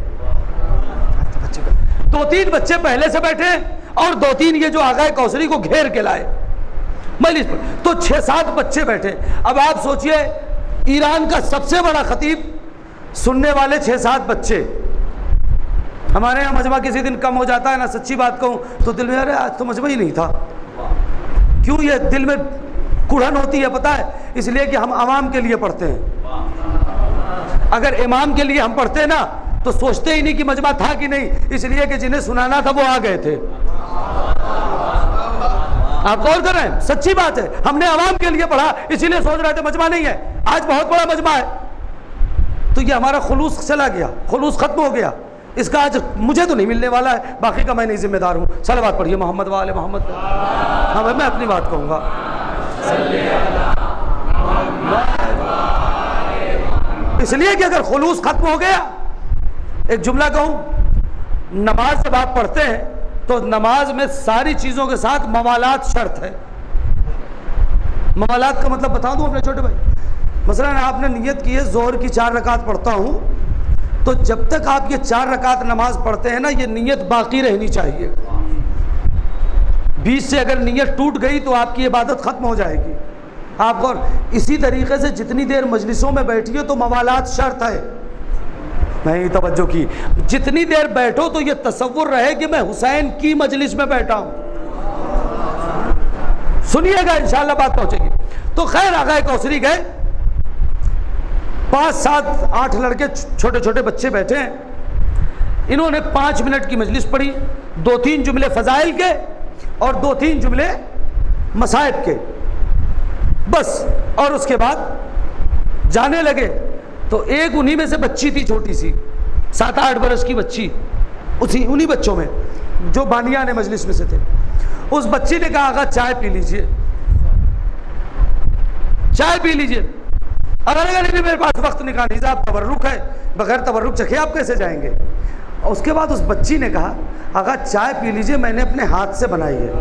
2-3 بچے پہلے سے بیٹھے ہیں اور 2-3 یہ جو آقا کوثری کو گھیر کے لائے مجلس پر، تو 6-7 بچے بیٹھے۔ اب آپ سوچئے ایران کا سب سے بڑا خطیب، سننے والے 6-7 بچے۔ ہمارے یہاں مجمع کسی دن کم ہو جاتا ہے نا، سچی بات کہوں تو دل میں ارے آج تو مجمع ہی نہیں تھا، کیوں یہ دل میں کڑھن ہوتی ہے پتہ ہے؟ اس لیے کہ ہم عوام کے لیے پڑھتے ہیں، اگر امام کے لیے ہم پڑھتے نا تو سوچتے ہی نہیں کہ مجمع تھا کہ نہیں، اس لیے کہ جنہیں سنانا تھا وہ آ گئے تھے۔ آپ غور کر رہے ہیں، سچی بات ہے، ہم نے عوام کے لیے پڑھا اسی لیے سوچ رہے تھے مجمع نہیں ہے، آج بہت بڑا مجمع ہے، تو یہ ہمارا خلوص چلا گیا، خلوص ختم ہو گیا، اس کا آج مجھے تو نہیں ملنے والا ہے، باقی کا میں نہیں ذمہ دار ہوں۔ صلوات پڑھیے محمد وآل محمد۔ ہاں میں اپنی بات کہوں گا، اس لیے کہ اگر خلوص ختم ہو گیا، ایک جملہ کہوں، نماز جب آپ پڑھتے ہیں تو نماز میں ساری چیزوں کے ساتھ موالات شرط ہے. موالات کا مطلب بتا دوں اپنے چھوٹے بھائی. مثلا آپ نے نیت کی ہے ظہر کی 4 رکعت پڑھتا ہوں, تو جب تک آپ یہ 4 رکعت نماز پڑھتے ہیں نا, یہ نیت باقی رہنی چاہیے. بیچ سے اگر نیت ٹوٹ گئی تو آپ کی عبادت ختم ہو جائے گی. آپ کو اسی طریقے سے جتنی دیر مجلسوں میں بیٹھیے تو موالات شرط ہے. نہیں توجہ کی, جتنی دیر بیٹھو تو یہ تصور رہے کہ میں حسین کی مجلس میں بیٹھا ہوں. سنیے گا انشاءاللہ بات پہنچے گی. تو خیر آقا کوثری گئے, 5 7 8 لڑکے چھوٹے چھوٹے بچے بیٹھے ہیں. انہوں نے 5 منٹ کی مجلس پڑھی, 2-3 جملے فضائل کے اور 2-3 جملے مصائب کے بس, اور اس کے بعد جانے لگے. تو ایک انہی میں سے بچی تھی چھوٹی سی 7-8 برس کی بچی, انہی بچوں میں جو بانیان مجلس میں سے تھے. اس بچی نے کہا آقا چائے پی لیجئے, چائے پی لیجئے. اگر میرے پاس وقت نکال نہیں صاحب, تبرک ہے, بغیر تبرک چکھے آپ کیسے جائیں گے. اس کے بعد اس بچی نے کہا آقا چائے پی لیجئے, میں نے اپنے ہاتھ سے بنائی ہے.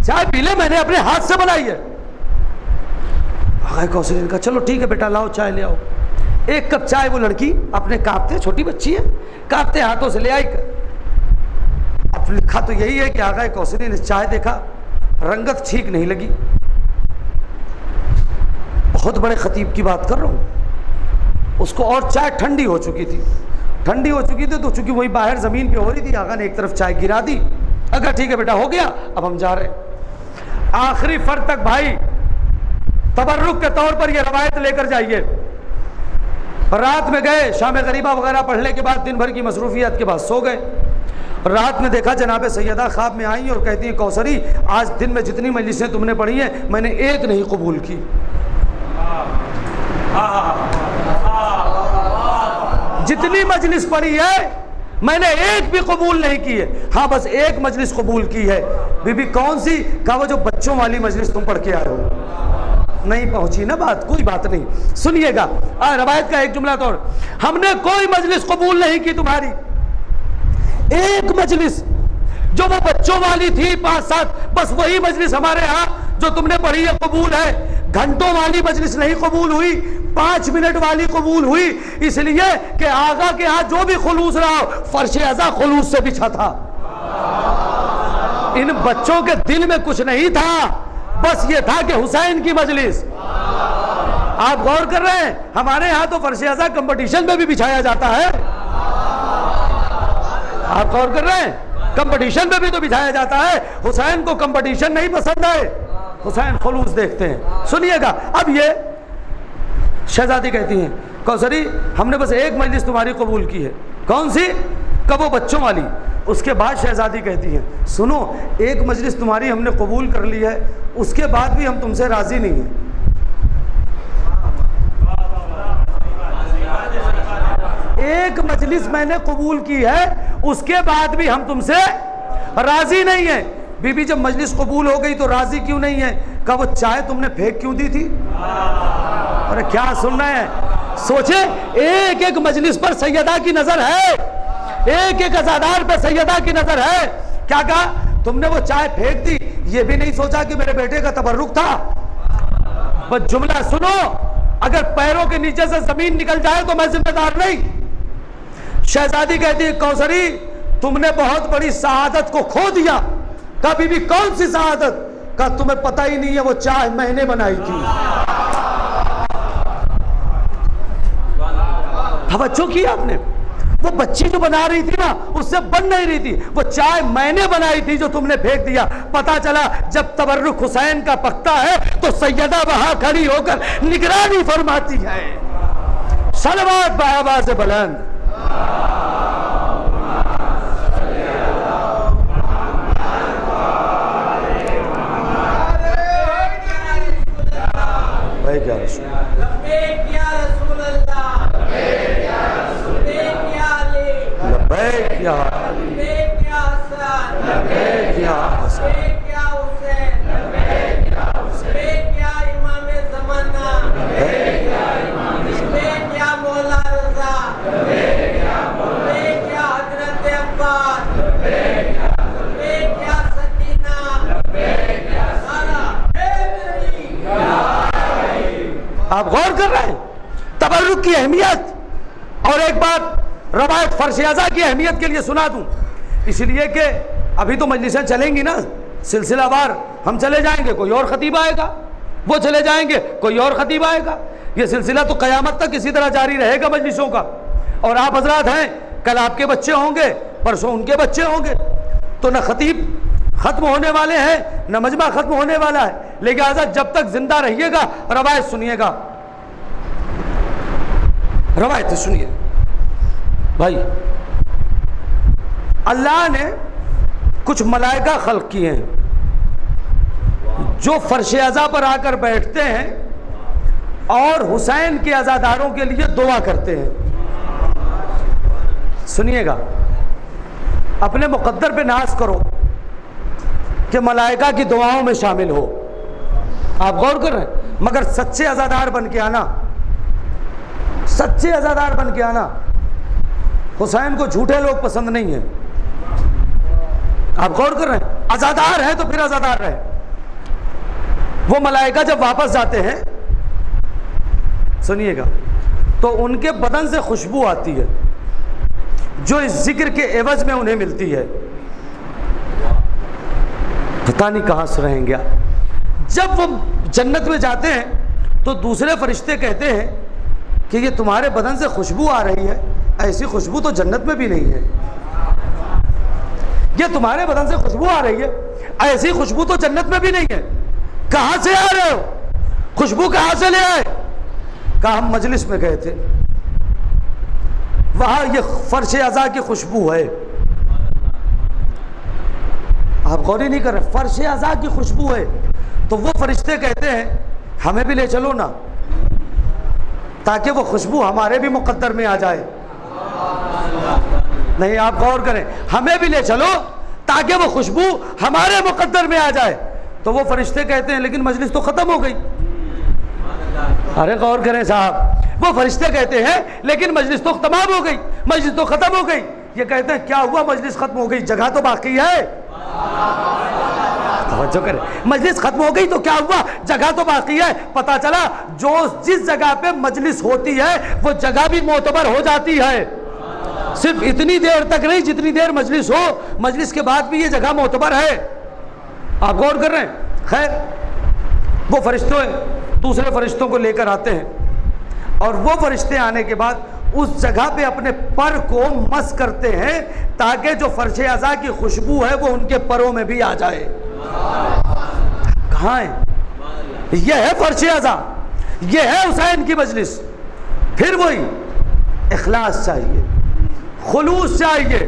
چائے پی لے, میں نے اپنے ہاتھ سے بنائی ہے. آقا کوثری نے کہا چلو ٹھیک ہے بیٹا لاؤ چائے لے آؤ. 1 کپ چائے وہ لڑکی اپنے کانپتے, چھوٹی بچی ہے, کانپتے ہاتھوں سے لے آئی. اب لکھا تو یہی ہے کہ آقا کوثری نے چائے دیکھا, رنگت ٹھیک نہیں لگی. بہت بڑے خطیب کی بات کر رہا ہوں. اس کو اور چائے ٹھنڈی ہو چکی تھی, تو چونکہ وہی باہر زمین پہ ہو رہی تھی, آقا نے ایک طرف چائے گرا دی. اگر ٹھیک ہے بیٹا ہو گیا, اب ہم جا رہے ہیں. آخری فرد تک بھائی تبرک کے طور پر یہ روایت لے کر جائیے. رات میں گئے, شام غریبہ وغیرہ پڑھنے کے بعد دن بھر کی مصروفیت کے بعد سو گئے. رات میں دیکھا جناب سیدہ خواب میں آئی اور کہتی ہیں کوثری آج دن میں جتنی مجلسیں تم نے پڑھی ہیں میں نے ایک نہیں قبول کی. جتنی مجلس پڑھی ہے میں نے ایک بھی قبول نہیں کی ہے. ہاں بس ایک مجلس قبول کی ہے. بی بی کون سی؟ کہا وہ جو بچوں والی مجلس تم پڑھ کے آئے ہو. نہیں پہنچی نا بات, کوئی بات نہیں. سنیے گا روایت کا ایک جملہ توڑ, ہم نے کوئی مجلس قبول نہیں کی تمہاری. ایک مجلس جو وہ بچوں والی تھی 5 7, بس وہی مجلس ہمارے ہاں جو تم نے پڑھی ہے قبول ہے. گھنٹوں والی مجلس نہیں قبول ہوئی, 5 منٹ والی قبول ہوئی. اس لیے کہ آقا کے ہاں جو بھی خلوص رہا فرش ازا خلوص سے بچھا تھا. ان بچوں کے دل میں کچھ نہیں تھا, بس یہ تھا کہ حسین کی مجلس. آپ غور کر رہے ہیں, ہمارے ہاں تو فرش ازا کمپٹیشن میں بھی بچھایا جاتا ہے. آپ غور کر رہے ہیں, کمپٹیشن میں بھی تو بچھایا جاتا ہے. حسین کو کمپٹیشن نہیں پسند ہے, حسین خلوص دیکھتے ہیں. سنیے گا اب یہ شہزادی کہتی ہیں کوثری ہم نے بس ایک مجلس تمہاری قبول کی ہے. کون سی؟ کہ وہ بچوں والی. اس کے بعد شہزادی کہتی ہیں سنو, ایک مجلس تمہاری ہم نے قبول کر لی ہے, اس کے بعد بھی ہم تم سے راضی نہیں ہیں. ایک مجلس میں نے قبول کی ہے, اس کے بعد بھی ہم تم سے راضی نہیں ہیں. بی بی جب مجلس قبول ہو گئی تو راضی کیوں نہیں ہے؟ کہا وہ چائے تم نے پھینک کیوں دی تھی؟ ارے کیا سن رہے ہیں؟ سوچیں, ایک ایک مجلس پر سیدہ کی نظر ہے, ایک ایک عزادار پہ سیدہ کی نظر ہے. کیا کہا تم نے وہ چائے پھینک دی, یہ بھی نہیں سوچا کہ میرے بیٹے کا تبرک تھا. بس جملہ سنو, اگر پیروں کے نیچے سے زمین نکل جائے تو میں ذمہ دار نہیں. شہزادی کہتی ہے کوثری تم نے بہت بڑی سعادت کو کھو دیا. کہا بی بی کون سی سعادت؟ کہا تمہیں پتہ ہی نہیں ہے وہ چائے میں نے بنائی تھی. توجہ کی آپ نے, وہ بچی جو بنا رہی تھی نا اس سے بن نہیں رہی تھی, وہ چائے میں نے بنائی تھی جو تم نے پھینک دیا. پتا چلا جب تبرک حسین کا پکتا ہے تو سیدہ وہاں کھڑی ہو کر نگرانی فرماتی ہے. صلوات بآواز بلند. لبیک یا رسول اللہ, لبیک یا علی, لبیک یا علی, لبیک یا حسن, لبیک یا حسن, لبیک یا حسین, لبیک یا حسین, لبیک یا امام زمانہ, لبیک یا امام زمانہ, لبیک یا مولا رضا, لبیک یا مولا, لبیک یا حضرت عباس, آپ غور کر رہے ہیں تبرک کی اہمیت؟ اور ایک بات روایت فرش ازا کی اہمیت کے لیے سنا دوں، اس لیے کہ ابھی تو مجلسیں چلیں گی نا سلسلہ وار، ہم چلے جائیں گے، کوئی اور خطیب آئے گا، وہ چلے جائیں گے، کوئی اور خطیب آئے گا، یہ سلسلہ تو قیامت تک اسی طرح جاری رہے گا مجلسوں کا۔ اور آپ حضرات ہیں، کل آپ کے بچے ہوں گے، پرسوں ان کے بچے ہوں گے، تو نہ خطیب ختم ہونے والے ہیں نہ مجمع ختم ہونے والا ہے، لہذا جب تک زندہ رہیے گا روایت سنیے گا، روایت سنیے بھائی۔ اللہ نے کچھ ملائکہ خلق کیے ہیں جو فرش ازا پر آ کر بیٹھتے ہیں اور حسین کے عزاداروں کے لیے دعا کرتے ہیں۔ سنیے گا، اپنے مقدر پہ ناز کرو کہ ملائکہ کی دعاؤں میں شامل ہو، آپ غور کر رہے ہیں، مگر سچے عزادار بن کے آنا، سچے عزادار بن کے آنا۔ حسین کو جھوٹے لوگ پسند نہیں ہیں، آپ غور کر رہے ہیں، عزادار ہیں تو پھر عزادار رہے۔ وہ ملائکہ جب واپس جاتے ہیں، سنیے گا، تو ان کے بدن سے خوشبو آتی ہے جو اس ذکر کے عوض میں انہیں ملتی ہے، پتہ نہیں کہاں سے رہیں گے۔ جب وہ جنت میں جاتے ہیں تو دوسرے فرشتے کہتے ہیں کہ یہ تمہارے بدن سے خوشبو آ رہی ہے، ایسی خوشبو تو جنت میں بھی نہیں ہے، یہ تمہارے بدن سے خوشبو آ رہی ہے، ایسی خوشبو تو جنت میں بھی نہیں ہے، کہاں سے آ رہے ہو، خوشبو کہاں سے لے آئے؟ کہا ہم مجلس میں گئے تھے، وہاں یہ فرش ازا کی خوشبو ہے۔ آپ غور ہی نہیں کر رہے، فرش ازا کی خوشبو ہے۔ تو وہ فرشتے کہتے ہیں ہمیں بھی لے چلو نا، تاکہ وہ خوشبو ہمارے بھی مقدر میں آ جائے۔ نہیں، آپ غور کریں، ہمیں بھی لے چلو تاکہ وہ خوشبو ہمارے مقدر میں آ جائے۔ تو وہ فرشتے کہتے ہیں لیکن مجلس تو ختم ہو گئی۔ ارے غور کریں صاحب، وہ فرشتے کہتے ہیں لیکن مجلس تو تمام ہو گئی، مجلس تو ختم ہو گئی۔ یہ کہتے ہیں کیا ہوا، مجلس ختم ہو گئی، جگہ تو باقی ہے۔ توجہ کریں، مجلس ختم ہو گئی تو کیا ہوا، جگہ تو باقی ہے۔ پتہ چلا جو جس جگہ پہ مجلس ہوتی ہے وہ جگہ بھی معتبر ہو جاتی ہے، صرف اتنی دیر تک نہیں جتنی دیر مجلس ہو، مجلس کے بعد بھی یہ جگہ معتبر ہے۔ آپ غور کر رہے ہیں۔ خیر، وہ فرشتے دوسرے فرشتوں کو لے کر آتے ہیں، اور وہ فرشتے آنے کے بعد اس جگہ پہ اپنے پر کو مس کرتے ہیں تاکہ جو فرش ازا کی خوشبو ہے وہ ان کے پروں میں بھی آ جائے۔ کہاں ہے؟ یہ ہے فرش ازا، یہ ہے حسین کی مجلس۔ پھر وہی اخلاص چاہیے، خلوص چاہیے۔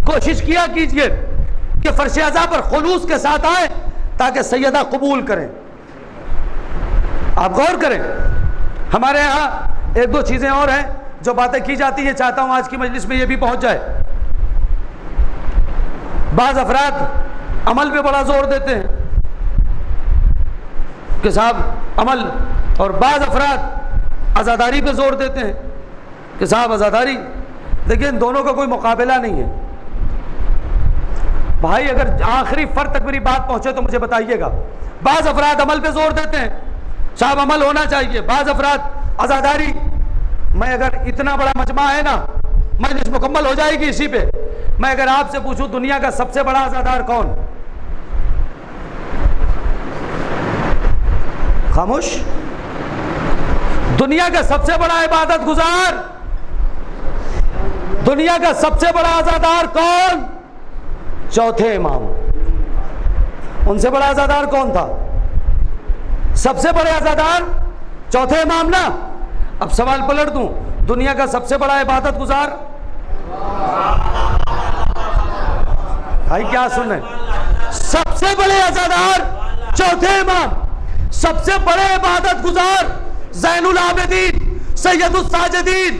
کوشش کیا کیجئے کہ فرش ازا پر خلوص کے ساتھ آئیں تاکہ سیدہ قبول کریں۔ آپ غور کریں، ہمارے ہاں ایک دو چیزیں اور ہیں جو باتیں کی جاتی ہیں، چاہتا ہوں آج کی مجلس میں یہ بھی پہنچ جائے۔ بعض افراد عمل پہ بڑا زور دیتے ہیں کہ صاحب عمل، اور بعض افراد عزاداری پہ زور دیتے ہیں کہ صاحب عزاداری۔ دیکھیں، ان دونوں کا کوئی مقابلہ نہیں ہے بھائی۔ اگر آخری فرد تک میری بات پہنچے تو مجھے بتائیے گا۔ بعض افراد عمل پہ زور دیتے ہیں، صاحب عمل ہونا چاہیے، بعض افراد عزاداری۔ میں اگر اتنا بڑا مجمع ہے نا، مجلس مکمل ہو جائے گی اسی پہ، میں اگر آپ سے پوچھوں دنیا کا سب سے بڑا عزادار کون؟ خاموش۔ دنیا کا سب سے بڑا عبادت گزار، دنیا کا سب سے بڑا عزادار کون؟ چوتھے امام۔ ان سے بڑا عزادار کون تھا؟ سب سے بڑے عزادار چوتھے امام نا۔ اب سوال پلٹ دوں، دنیا کا سب سے بڑا عبادت گزار؟ بھائی کیا سن رہے؟ سب سے بڑے عزادار چوتھے امام، سب سے بڑے عبادت گزار زین العابدین سید الساجدین،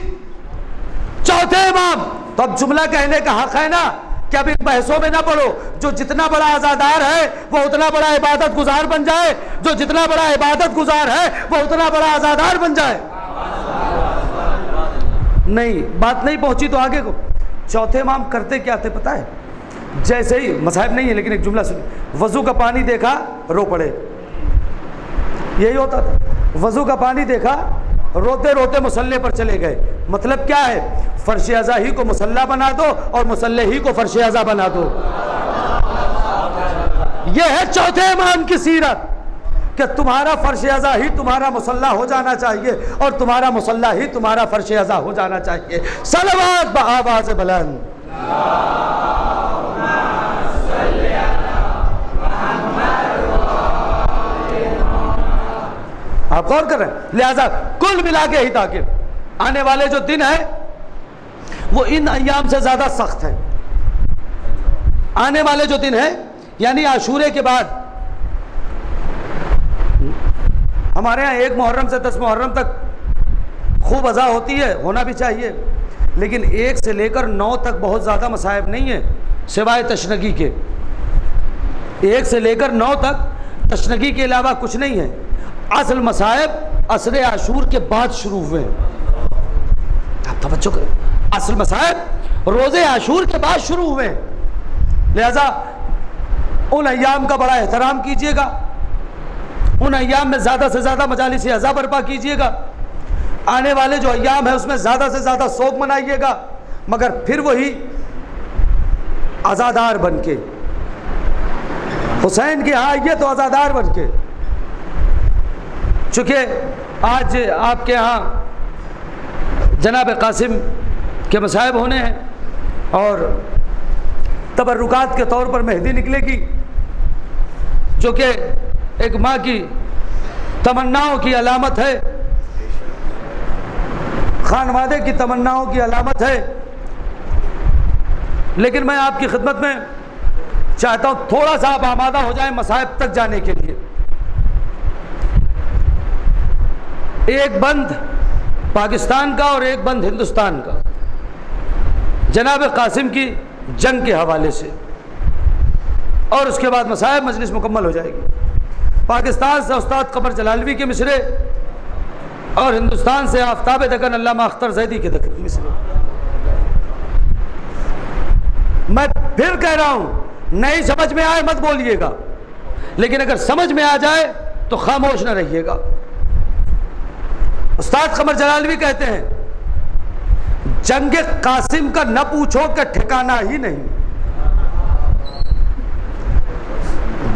چوتھے امام۔ تو اب جملہ کہنے کا حق ہے نا کہ اب ان بحثوں میں نہ پڑو، جو جتنا بڑا عزادار ہے وہ اتنا بڑا عبادت گزار بن جائے، جو جتنا بڑا عبادت گزار ہے وہ اتنا بڑا عزادار بن جائے۔ نہیں، بات نہیں پہنچی تو آگے کو۔ چوتھے امام کرتے کیا تھے پتہ ہے؟ جیسے ہی مذاہب نہیں ہے لیکن ایک جملہ سنیں، وضو کا پانی دیکھا رو پڑے، یہی ہوتا تھا۔ وضو کا پانی دیکھا, روتے روتے مصلی پر چلے گئے. مطلب کیا ہے؟ فرش اعضا ہی کو مصلی بنا دو اور مصلی ہی کو فرش اعضا بنا دو. یہ ہے چوتھے امام کی سیرت کہ تمہارا فرش اعضا ہی تمہارا مصلی ہو جانا چاہیے اور تمہارا مصلی ہی تمہارا فرش اعضا ہو جانا چاہیے. صلوات بآواز بلند. آپ غور کر رہے ہیں. لہذا کل ملا کے ہی تاکہ آنے والے جو دن ہیں وہ ان ایام سے زیادہ سخت ہیں. آنے والے جو دن ہیں یعنی عاشورے کے بعد, ہمارے ہاں 1 محرم سے 10 محرم تک خوب اذا ہوتی ہے, ہونا بھی چاہیے, لیکن 1 سے لے کر 9 تک بہت زیادہ مصائب نہیں ہیں سوائے تشنگی کے. 1 سے لے کر 9 تک تشنگی کے علاوہ کچھ نہیں ہے. اصل مصائب عصر عاشور کے بعد شروع ہوئے ہیں. آپ توجہ کریں, اصل مصائب روزے عاشور کے بعد شروع ہوئے ہیں. لہذا ان ایام کا بڑا احترام کیجیے گا, ان ایام میں زیادہ سے زیادہ مجالس اعضا برپا کیجیے گا. آنے والے جو ایام ہیں اس میں زیادہ سے زیادہ سوگ منائیے گا, مگر پھر وہی عزادار بن کے. حسین کے ہاں آئیے تو عزادار بن کے. چونکہ آج آپ کے ہاں جناب قاسم کے مصائب ہونے ہیں اور تبرکات کے طور پر مہدی نکلے گی, جو کہ ایک ماں کی تمناؤں کی علامت ہے, خانوادے کی تمناؤں کی علامت ہے. لیکن میں آپ کی خدمت میں چاہتا ہوں تھوڑا سا آپ آمادہ ہو جائیں مصائب تک جانے کے لیے. ایک بند پاکستان کا اور ایک بند ہندوستان کا, جناب قاسم کی جنگ کے حوالے سے, اور اس کے بعد مصائب مجلس مکمل ہو جائے گی. پاکستان سے استاد قمر جلالوی کے مصرے اور ہندوستان سے آفتاب دکن علامہ اختر زیدی کے مصرے. میں پھر کہہ رہا ہوں, نہیں سمجھ میں آئے مت بولیے گا, لیکن اگر سمجھ میں آ جائے تو خاموش نہ رہیے گا. استاد قمر جلالوی کہتے ہیں جنگ قاسم کا نہ پوچھو کہ ٹھکانہ ہی نہیں.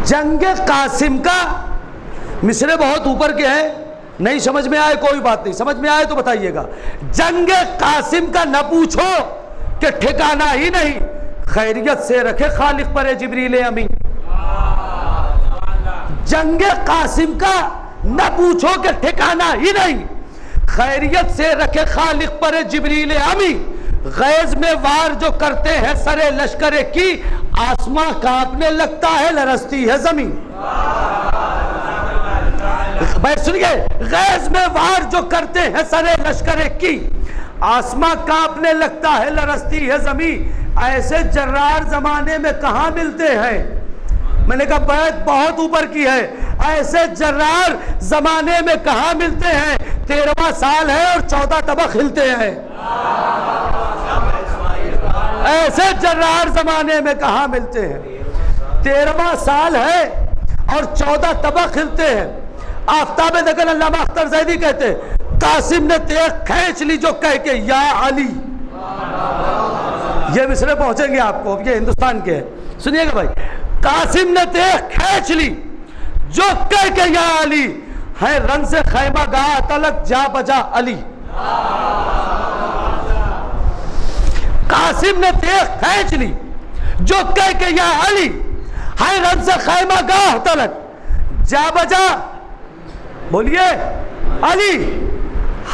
جنگ قاسم کا مصرے بہت اوپر کے ہیں, نہیں سمجھ میں آئے کوئی بات نہیں, سمجھ میں آئے تو بتائیے گا. جنگ قاسم کا نہ پوچھو کہ ٹھکانہ ہی نہیں, خیریت سے رکھے خالق پر جبریل امین. جنگ قاسم کا نہ پوچھو کہ ٹھکانہ ہی نہیں, خیریت سے رکھے خالق پر جبریل امی. غیظ میں وار جو کرتے ہیں سرے لشکر کی, آسماں کانپنے لگتا ہے لرزتی ہے زمین. بھائی سنیے, غیظ میں وار جو کرتے ہیں سرے لشکر کی, آسماں کانپنے لگتا ہے لرزتی ہے زمین. ایسے جرار زمانے میں کہاں ملتے ہیں. میں نے کہا بیت بہت اوپر کی ہے, ایسے جرار زمانے میں کہاں ملتے ہیں. 13واں سال ہے اور 14 طبق ہلتے ہیں. ایسے جرار زمانے میں کہاں ملتے ہیں. 13واں سال ہے اور 14 طبق ہلتے ہیں. آفتاب دکن علامہ اختر زیدی کہتے ہیں قاسم نے تیغ کھینچ لی جو کہہ کے یا علی. یہ مصرے پہنچیں گے آپ کو, یہ ہندوستان کے ہیں, سنیے گا بھائی. قاسم نے تیغ کھینچ لی جو کہہ کے یا علی, ہے رن سے خیمہ گاہ تلک جا بجا علی. قاسم نے تیغ کھینچ لی جو کہہ کے یا علی, ہے رن سے خیمہ گاہ تلک جا بجا بولیے علی.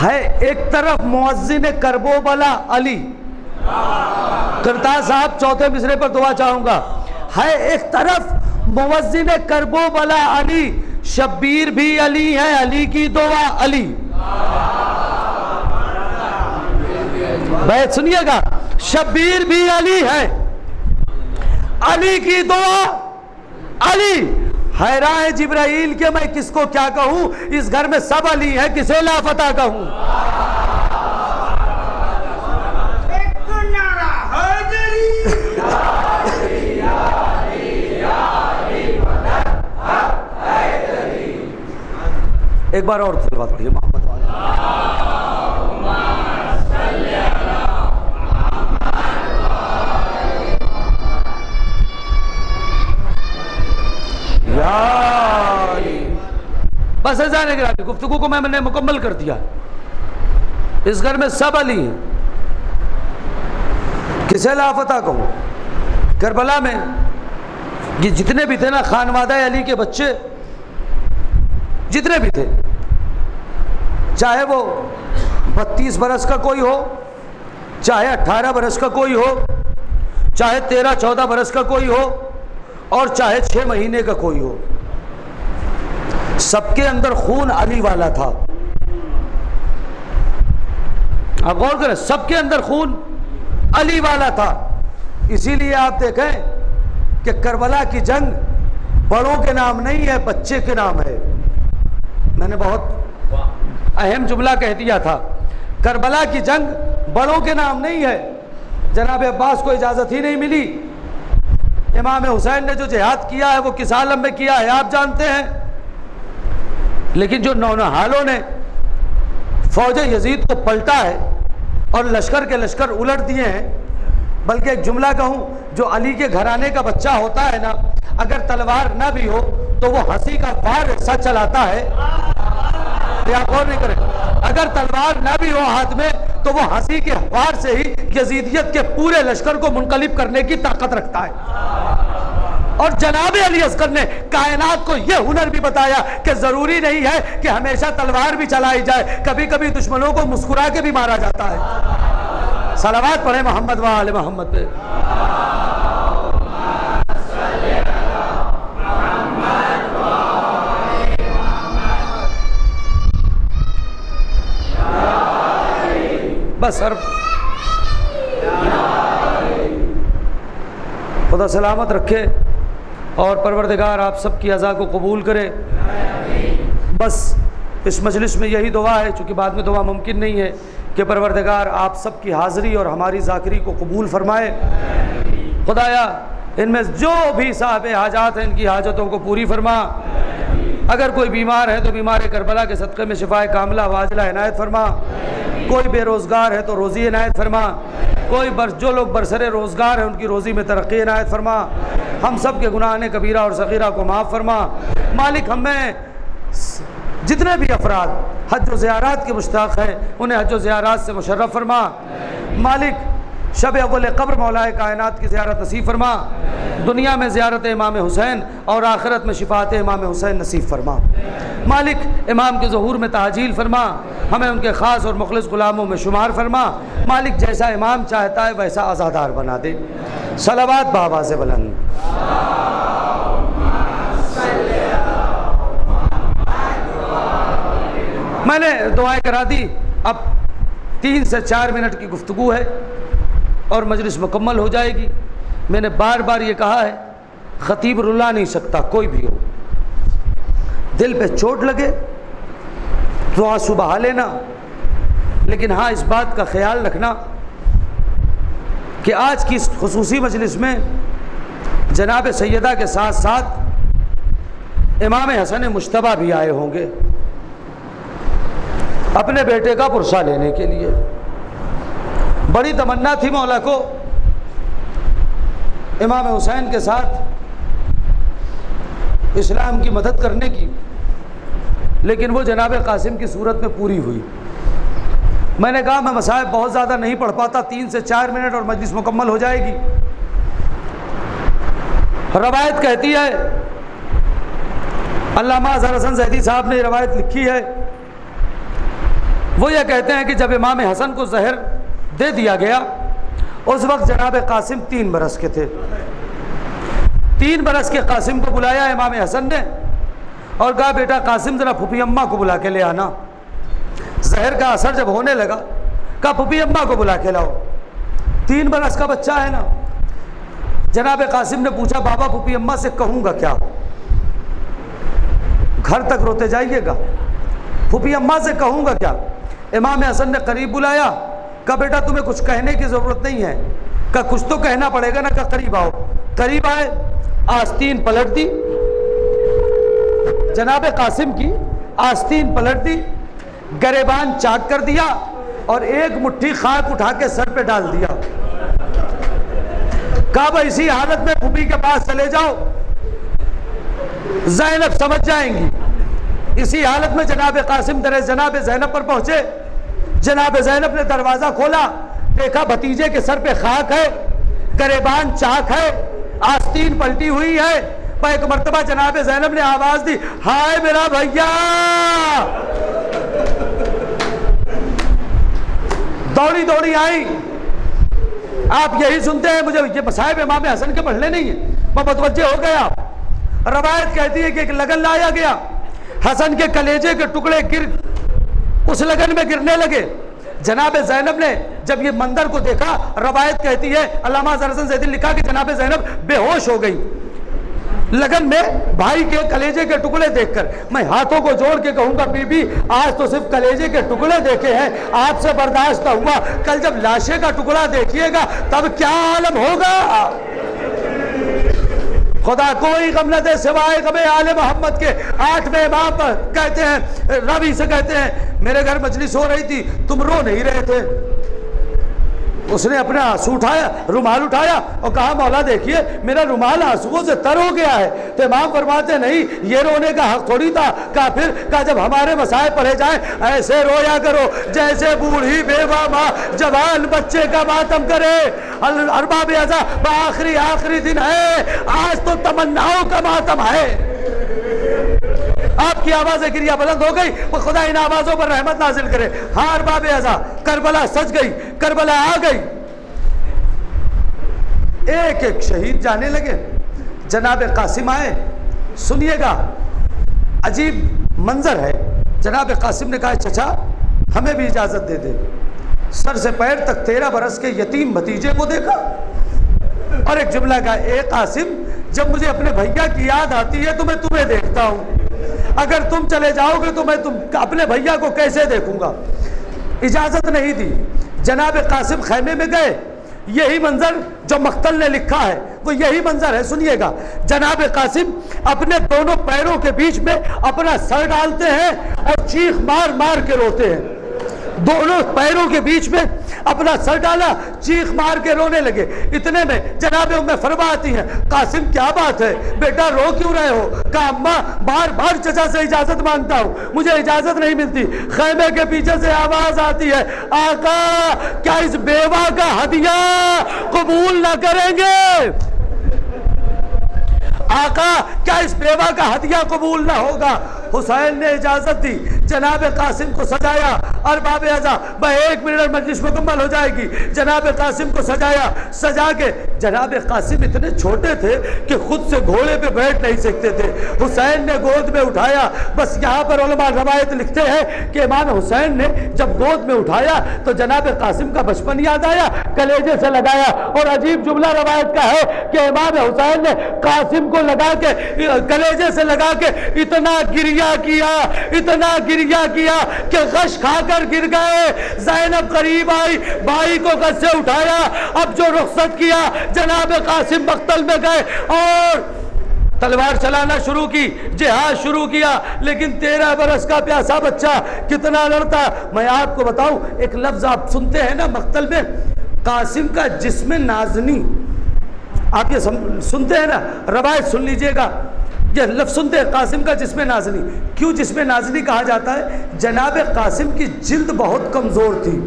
ہے ایک طرف مؤذن کربو بلا علی. کرتار صاحب چوتھے مصرے پر دعا چاہوں گا. ہے ایک طرف مؤذن کربو بلا علی, شبیر بھی علی ہے علی کی دعا علی. بیت سنیے گا, شبیر بھی علی ہے علی کی دعا علی. حیران جبرائیل کے میں کس کو کیا کہوں, اس گھر میں سب علی ہے کسے لافتہ کہوں. ایک بار اور تلاوت پڑھیے محمد والے بس ایسا نہیں کہ گفتگو کو میں نے مکمل کر دیا. اس گھر میں سب علی ہیں. کسے لافتہ کہوں؟ کربلا میں یہ جتنے بھی تھے نا خانوادہ علی کے بچے جتنے بھی تھے، چاہے وہ 32 برس کا کوئی ہو، چاہے 18 برس کا کوئی ہو، چاہے 13-14 برس کا کوئی ہو، اور چاہے 6 مہینے کا کوئی ہو، سب کے اندر خون علی والا تھا. آپ غور کریں، سب کے اندر خون علی والا تھا. اسی لیے آپ دیکھیں کہ کربلا کی جنگ بڑوں کے نام نہیں ہے، بچے کے نام ہے. میں نے بہت اہم جملہ کہہ دیا تھا، کربلا کی جنگ بڑوں کے نام نہیں ہے. جناب عباس کو اجازت ہی نہیں ملی. امام حسین نے جو جہاد کیا ہے وہ کس عالم میں کیا ہے آپ جانتے ہیں. لیکن جو نونہالوں نے فوج یزید کو پلٹا ہے اور لشکر کے لشکر الٹ دیے ہیں، بلکہ ایک جملہ کہوں، جو علی کے گھرانے کا بچہ ہوتا ہے نا، اگر تلوار نہ بھی ہو تو وہ ہنسی کا وار ایسا چلاتا ہے. آپ غور نہیں کریں، اگر تلوار نہ بھی ہو ہاتھ میں تو وہ ہنسی کے وار سے ہی یزیدیت کے پورے لشکر کو منقلب کرنے کی طاقت رکھتا ہے. اور جناب علی اصغر نے کائنات کو یہ ہنر بھی بتایا کہ ضروری نہیں ہے کہ ہمیشہ تلوار بھی چلائی جائے، کبھی کبھی دشمنوں کو مسکرا کے بھی مارا جاتا ہے. صلوات پڑھیں محمد و آل محمد پہ. بس سر خدا سلامت رکھے اور پروردگار آپ سب کی عزا کو قبول کرے. بس اس مجلس میں یہی دعا ہے، چونکہ بعد میں دعا ممکن نہیں ہے، کہ پروردگار آپ سب کی حاضری اور ہماری ذاکری کو قبول فرمائے. خدایا ان میں جو بھی صاحب حاجات ہیں ان کی حاجتوں کو پوری فرما. اگر کوئی بیمار ہے تو بیمار کربلا کے صدقے میں شفائے کاملہ واجلہ عنایت فرما. کوئی بے روزگار ہے تو روزی عنایت فرما. کوئی جو لوگ برسر روزگار ہیں ان کی روزی میں ترقی عنایت فرما. ہم سب کے گناہ کبیرہ اور صغیرہ کو معاف فرما. مالک ہمیں جتنے بھی افراد حج و زیارات کے مشتاق ہیں انہیں حج و زیارات سے مشرف فرما. مالک شب اول قبر مولا کائنات کی زیارت نصیب فرما. دنیا میں زیارت امام حسین اور آخرت میں شفاعت امام حسین نصیب فرما. مالک امام کے ظہور میں تعجیل فرما. ہمیں ان کے خاص اور مخلص غلاموں میں شمار فرما. مالک جیسا امام چاہتا ہے ویسا آزادار بنا دے. صلوات بآواز بلند. میں نے دعائیں کرا دی. اب 3 سے 4 منٹ کی گفتگو ہے اور مجلس مکمل ہو جائے گی. میں نے بار بار یہ کہا ہے، خطیب رلا نہیں سکتا کوئی بھی ہو. دل پہ چوٹ لگے تو آنسو بہا لینا، لیکن ہاں اس بات کا خیال رکھنا کہ آج کی اس خصوصی مجلس میں جناب سیدہ کے ساتھ ساتھ امام حسن مجتبیٰ بھی آئے ہوں گے اپنے بیٹے کا پرسہ لینے کے لیے. بڑی تمنا تھی مولا کو امام حسین کے ساتھ اسلام کی مدد کرنے کی، لیکن وہ جناب قاسم کی صورت میں پوری ہوئی. میں نے کہا میں مصائب بہت زیادہ نہیں پڑھ پاتا، 3 سے 4 منٹ اور مجلس مکمل ہو جائے گی. روایت کہتی ہے، علامہ اظہر حسن زیدی صاحب نے روایت لکھی ہے، وہ یہ کہتے ہیں کہ جب امام حسن کو زہر دے دیا گیا اس وقت جناب قاسم 3 برس کے تھے. 3 برس کے قاسم کو بلایا امام حسن نے اور کہا بیٹا قاسم ذرا پھوپھی اماں کو بلا کے لے آنا. زہر کا اثر جب ہونے لگا کہا پھوپھی اماں کو بلا کے لاؤ. 3 برس کا بچہ ہے نا. جناب قاسم نے پوچھا بابا پھوپھی اماں سے کہوں گا کیا؟ گھر تک روتے جائیے گا. پھوپھی اماں سے کہوں گا کیا؟ امام حسن نے قریب بلایا، کہا بیٹا تمہیں کچھ کہنے کی ضرورت نہیں ہے. کہا کچھ تو کہنا پڑے گا نا. کہا قریب آؤ. قریب آئے، آستین پلٹ دی. جناب قاسم کی آستین پلٹ دی، گریبان چاک کر دیا اور ایک مٹھی خاک اٹھا کے سر پہ ڈال دیا. کہا بھائی اسی حالت میں پھوپھی کے پاس چلے جاؤ، زینب سمجھ جائیں گی. اسی حالت میں جناب قاسم در جناب زینب پر پہنچے. جناب زینب نے دروازہ کھولا، دیکھا بھتیجے کے سر پہ خاک ہے، گریبان چاک ہے، آستین پلٹی ہوئی ہے. ایک مرتبہ جناب زینب نے آواز دی، ہائے میرا بھیا. دوڑی دوڑی آئی. آپ یہی سنتے ہیں، مجھے یہ مصائب امام حسن کے پڑھنے نہیں ہیں، میں متوجہ ہو گیا. روایت کہتی ہے کہ ایک لگن لایا گیا، حسن کے کلیجے کے ٹکڑے اس لگن میں گرنے لگے. جناب زینب نے جب یہ منظر کو دیکھا، روایت کہتی ہے، علامہ زرزن زیدی نے لکھا کہ جناب زینب بے ہوش ہو گئی لگن میں بھائی کے کلیجے کے ٹکڑے دیکھ کر. میں ہاتھوں کو جوڑ کے کہوں گا بی بی آج تو صرف کلیجے کے ٹکڑے دیکھے ہیں، آپ سے برداشت نہ ہوا، کل جب لاشے کا ٹکڑا دیکھیے گا تب کیا عالم ہوگا. خدا کوئی غم نہ دے سوائے غم آل محمد کے. 8ویں امام پر کہتے ہیں، راوی سے کہتے ہیں، میرے گھر مجلس ہو رہی تھی، تم رو نہیں رہے تھے. اس نے اپنا آنسو اٹھایا، رومال اٹھایا اور کہا مولا دیکھیے میرا رومال آنسوؤں سے تر ہو گیا ہے. تو امام فرماتے نہیں یہ رونے کا حق تھوڑی تھا. کہا پھر کہا جب ہمارے مسائل پڑھے جائیں ایسے رویا کرو جیسے بوڑھی بیوہ ماں جوان بچے کا ماتم کرے. ارباب ازا آخری دن ہے، آج تو تمناؤں کا ماتم ہے. آپ کی آوازیں گریہ بلند ہو گئی، وہ خدا ان آوازوں پر رحمت نازل کرے. ہاں ارباب ازا، کربلا سج گئی، کربلا آ گئی. ایک ایک شہید جانے لگے. جناب قاسم آئے. سنیے گا عجیب منظر ہے. جناب قاسم نے کہا چچا ہمیں بھی اجازت دے دے. سر سے پیر تک 13 برس کے یتیم بھتیجے کو دیکھا اور ایک جملہ کہا، اے قاسم جب مجھے اپنے بھیا کی یاد آتی ہے تو میں تمہیں دیکھتا ہوں، اگر تم چلے جاؤ گے تو میں اپنے بھیا کو کیسے دیکھوں گا. اجازت نہیں دی. جناب قاسم خیمے میں گئے. یہی منظر جو مقتل نے لکھا ہے وہ یہی منظر ہے. سنیے گا جناب قاسم اپنے دونوں پیروں کے بیچ میں اپنا سر ڈالتے ہیں اور چیخ مار مار کے روتے ہیں. دونوں پیروں کے بیچ میں اپنا سر ڈالا، چیخ مار کے رونے لگے. اتنے میں جناب ام فرما آتی ہیں، قاسم کیا بات ہے بیٹا رو کیوں رہے ہو؟ کہا اماں بار بار چچا سے اجازت مانگتا ہوں، مجھے اجازت نہیں ملتی. خیمے کے پیچھے سے آواز آتی ہے، آقا کیا اس بیوہ کا ہدیہ قبول نہ کریں گے؟ آقا کیا اس بیوہ کا ہدیہ قبول نہ ہوگا؟ حسین نے اجازت دی. جناب قاسم کو سجایا. ارباب ازا بھائی 1 منٹ مجلس مکمل ہو جائے گی. جناب قاسم کو سجایا. سجا کے جناب قاسم اتنے چھوٹے تھے کہ خود سے گھوڑے پہ بیٹھ نہیں سکتے تھے. حسین نے گود میں اٹھایا. بس یہاں پر علماء روایت لکھتے ہیں کہ امام حسین نے جب گود میں اٹھایا تو جناب قاسم کا بچپن یاد آیا، کلیجے سے لگایا. اور عجیب جملہ روایت کا ہے کہ امام حسین نے قاسم کو لگا کے کلیجے سے لگا کے اتنا گریہ کیا کہ غش کھا کر گر گئے. زینب قریب آئی، بھائی کو غش سے اٹھایا. اب جو رخصت کیا جناب قاسم مقتل میں گئے اور تلوار چلانا شروع کی، جہاد شروع کیا. لیکن 13 برس کا پیاسا بچہ کتنا لڑتا. میں آپ کو بتاؤں ایک لفظ آپ سنتے ہیں نا مقتل میں، قاسم کا جسم نازنی. آپ یہ سنتے ہیں نا، روایت سن لیجئے گا. یہ لفظ سنتے ہیں قاسم کا جسم نازنی. کیوں جسم نازنی کہا جاتا ہے؟ جناب قاسم کی جلد بہت کمزور تھی.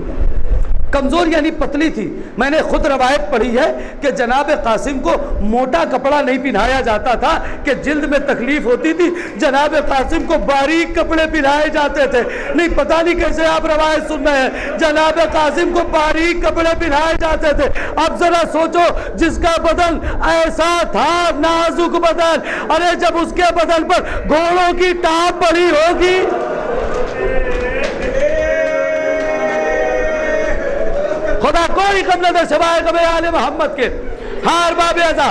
کمزور یعنی پتلی تھی. میں نے خود روایت پڑھی ہے کہ جناب قاسم کو موٹا کپڑا نہیں پہنایا جاتا تھا کہ جلد میں تکلیف ہوتی تھی. جناب قاسم کو باریک کپڑے پہنائے جاتے تھے. نہیں پتہ نہیں کیسے آپ روایت سن رہے ہیں. جناب قاسم کو باریک کپڑے پہنائے جاتے تھے. اب ذرا سوچو جس کا بدن ایسا تھا نازک بدن، ارے جب اس کے بدن پر گھوڑوں کی ٹاپ پڑی ہوگی. خدا کوئی غم نہ دے سوائے غم آل محمد کے. ہاں ارباب ازا